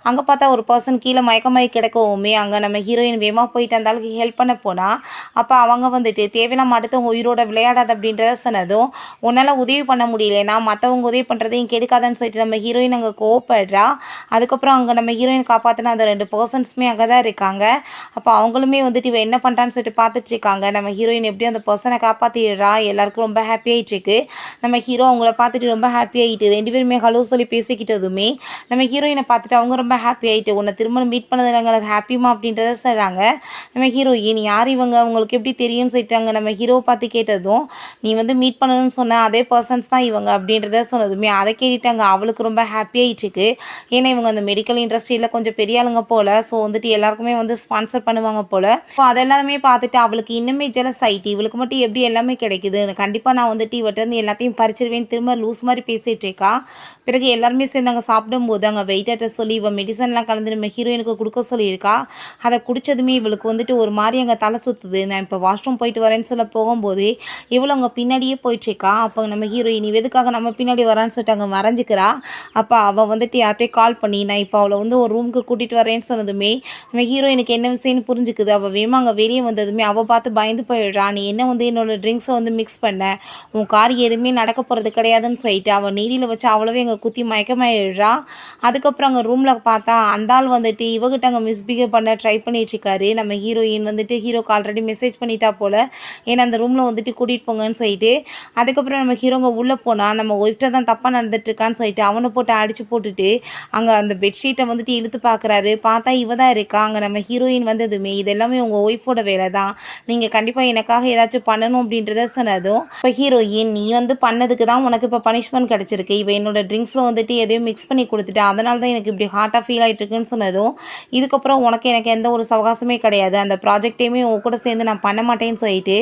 அங்கே பார்த்தா ஒரு பர்சன் கீழே மயக்கமாயி கிடக்கவுமே அங்கே நம்ம ஹீரோயின் வேகமாக போயிட்டு அந்த அளவுக்கு ஹெல்ப் பண்ண போனால் அப்போ அவங்க வந்துட்டு தேவையில்லாம அடுத்தவங்க உயிரோட விளையாடாது அப்படின்றத சொன்னதும் உன்னால் உதவி பண்ண முடியலனா மற்றவங்க உதவி பண்ணுறதையும் கெடுக்காதான்னு சொல்லிட்டு நம்ம ஹீரோயின் அங்கே கோவப்படுறா. அதுக்கப்புறம் அங்கே நம்ம ஹீரோயின் காப்பாற்றின அந்த 2 பர்சன்ஸுமே அங்கே தான் இருக்காங்க. அப்போ அவங்களுமே வந்துட்டு இவன் என்ன பண்ணுறான்னு சொல்லிட்டு பார்த்துட்டு இருக்காங்க. நம்ம ஹீரோயின் எப்படியும் அந்த பர்சனை காப்பாற்றிடுறா. எல்லாருக்கும் ரொம்ப ஹாப்பி ஆகிட்டு இருக்கு. நம்ம ஹீரோ அவங்கள பார்த்துட்டு ரொம்ப ஹாப்பி ஆகிட்டு 2 பேருமே ஹலோ சொல்லி பேசிக்கிட்டதுமே நம்ம ஹீரோயினை பார்த்துட்டு அவங்க ரொம்ப ஹாப்பி ஆகிட்டு உன்னை திரும்ப மீட் பண்ணதில் எங்களுக்கு ஹாப்பிமா அப்படின்றத சொல்கிறாங்க. நம்ம ஹீரோயின் யார் இவங்க அவங்களுக்கு எப்படி தெரியும்னு சொல்லிட்டாங்க. நம்ம ஹீரோவை பார்த்து கேட்டதும் நீ வந்து மீட் பண்ணணும்னு சொன்ன அதே பர்சன்ஸ் தான் இவங்க அப்படின்றத சொன்னதுமே அதை கேட்டுட்டாங்க. அவளுக்கு ரொம்ப ஹாப்பி ஆகிட்டு இருக்கு. ஏன்னா இவங்க அந்த மெடிக்கல் இண்டஸ்ட்ரியில் கொஞ்சம் பெரிய ஆளுங்க போல், ஸோ வந்துட்டு எல்லாருக்குமே வந்து ஸ்பான்சர் பண்ணுவாங்க போல். ஸோ அதெல்லாமே பார்த்துட்டு அவளுக்கு இன்னுமே ஜெலஸ் ஆகிட்டு இவளுக்கு மட்டும் எப்படி எல்லாமே கிடைக்குது, கண்டிப்பாக நான் வந்துட்டு இவர்கிட்ட எல்லாத்தையும் பறிச்சிருவேன் திரும்ப லூஸ் மாதிரி பேசிகிட்டு இருக்கா. பிறகு எல்லாருமே சேர்ந்து அங்கே சாப்பிடும்போது அங்கே வெயிட்டர்கிட்ட சொல்லி இவன் மெடிசன்லாம் கலந்து நம்ம ஹீரோயினுக்கு கொடுக்க சொல்லியிருக்கா. அதை குடித்ததுமே இவளுக்கு வந்துட்டு ஒரு மாதிரி அங்கே தலை சுற்றுது. நான் இப்போ வாஷ்ரூம் போயிட்டு வரேன்னு சொல்ல போகும்போது இவ்வளோ அங்கே பின்னாடியே போயிட்டுருக்கா. அப்போ நம்ம ஹீரோயின் எதுக்காக நம்ம பின்னாடி வரான்னு சொல்லிட்டு அங்கே மறைஞ்சிக்கிறா. அப்போ அவள் வந்துட்டு யார்கிட்டே கால் பண்ணி நான் இப்போ அவளை வந்து ஒரு ரூமுக்கு கூட்டிகிட்டு வரேன்னு சொன்னதுமே நம்ம ஹீரோயினுக்கு என்ன விஷயம்னு புரிஞ்சுக்குது. அவள் வேமா அங்கே வெளியே வந்ததுமே அவள் பார்த்து பயந்து போயிடுறா. நீ என்ன வந்து என்னோடய ட்ரிங்க்ஸை வந்து மிக்ஸ் பண்ண, உன் கார் எதுவுமே நடக்க போகிறது கிடையாதுன்னு சொல்லிட்டு அவள் நீடியில் வச்சு அவ்வளோவே அங்கே குத்தி மயக்கமாயிடுறா. அதுக்கப்புறம் அங்கே ரூமில் பார்த்தா அந்த ஆள் வந்துட்டு இவகிட்ட அங்கே மிஸ்பிஹேவ் பண்ண ட்ரை பண்ணிட்டுருக்காரு. நம்ம ஹீரோயின் வந்துட்டு ஹீரோக்கு ஆல்ரெடி மெசேஜ் பண்ணிட்டா போல், ஏன்னா அந்த ரூமில் வந்துட்டு கூட்டிகிட்டு போங்கன்னு சொல்லிட்டு. அதுக்கப்புறம் நம்ம ஹீரோங்க உள்ளே போனால் நம்ம ஒய்ஃப்ட்ட தான் தப்பாக நடந்துட்டுருக்கான்னு சொல்லிட்டு அவனை போட்டு அடித்து போட்டுட்டு அங்கே அந்த பெட்ஷீட்டை வந்துட்டு இழுத்து பார்க்குறாரு. பார்த்தா இவ தான் இருக்கா. அங்கே நம்ம அந்த ஹீரோயின் வந்ததுமே இது எல்லாமே உங்கள் ஒய்ஃபோட வேலை தான், நீங்கள் கண்டிப்பாக எனக்காக ஏதாச்சும் பண்ணணும் அப்படின்றத சொன்னதும் இப்போ ஹீரோயின் நீ வந்து பண்ணதுக்கு தான் உனக்கு இப்போ பனிஷ்மெண்ட் கிடச்சிருக்கு, இவ என்னோட ட்ரிங்க்ஸில் வந்துட்டு எதையும் மிக்ஸ் பண்ணி கொடுத்துட்டா அதனால தான் எனக்கு இப்படி ஹார்ட்டாக ஃபீல் ஆகிட்டு இருக்குன்னு சொன்னதும் இதுக்கப்புறம் எனக்கு எந்த ஒரு சவகாசமே கிடையாது, அந்த ப்ராஜெக்டையுமே உங்க கூட சேர்ந்து நான் பண்ண மாட்டேன்னு சொல்லிட்டு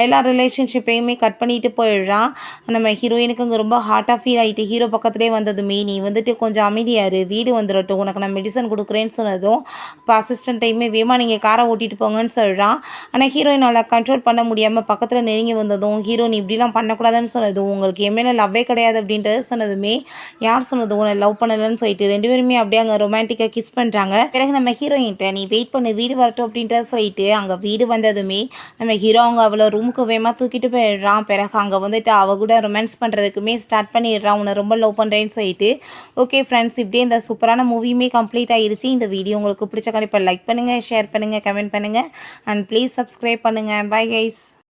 எல்லா ரிலேஷன்ஷிப்பையுமே கட் பண்ணிட்டு போயிடுறான். நம்ம ஹீரோயினுக்கு அங்கே ரொம்ப ஹார்ட்டாக ஃபீல் ஆகிட்டு ஹீரோ பக்கத்துலேயே வந்ததுமே நீ வந்துட்டு கொஞ்சம் அமைதியாரு, வீடு வந்துடட்டும், உனக்கு நான் மெடிசன் கொடுக்குறேன்னு சொன்னதும் இப்போ அசிஸ்டண்ட்டையுமே வேமா நீங்கள் காரை ஓட்டிகிட்டு போங்கன்னு சொல்கிறான். ஆனால் ஹீரோயினால் கண்ட்ரோல் பண்ண முடியாமல் பக்கத்தில் நெருங்கி வந்ததும் ஹீரோ நீ இப்படிலாம் பண்ணக்கூடாதுன்னு சொன்னதும் உங்களுக்கு என் மேலே லவ்வே கிடையாது அப்படின்றத சொன்னதுமே யார் சொன்னது உன்னை லவ் பண்ணலன்னு சொல்லிட்டு 2 பேருமே அப்படியே அங்கே ரொமான்டிக்காக கிஸ் பண்ணுறாங்க. பிறகு நம்ம ஹீரோயின்ட்ட நீ வெயிட் பண்ணு வீடு வரட்டும் அப்படின்றத சொல்லிட்டு அங்கே வீடு வந்ததுமே நம்ம ஹீரோ அவங்க அவளை ரூமுக்கு வேகமாக தூக்கிட்டு போயிடுறான். பிறகு அங்கே வந்துட்டு அவ கூட ரொமான்ஸ் பண்ணுறதுக்குமே ஸ்டார்ட் பண்ணிடுறான், உன்னை ரொம்ப லவ் பண்ணுறேன்னு சொல்லிட்டு. ஓகே ஃப்ரெண்ட்ஸ், இப்படியே இந்த சூப்பரான மூவியுமே கம்ப்ளீட் ஆகிருச்சு. இந்த வீடியோ உங்களுக்கு பிடிச்ச கண்டிப்பாக லைக் பண்ணுங்கள், ஷேர் பண்ணுங்கள், கமெண்ட் பண்ணுங்கள் அண்ட் ப்ளீஸ் சப்ஸ்கிரைப் பண்ணுங்கள். Bye guys.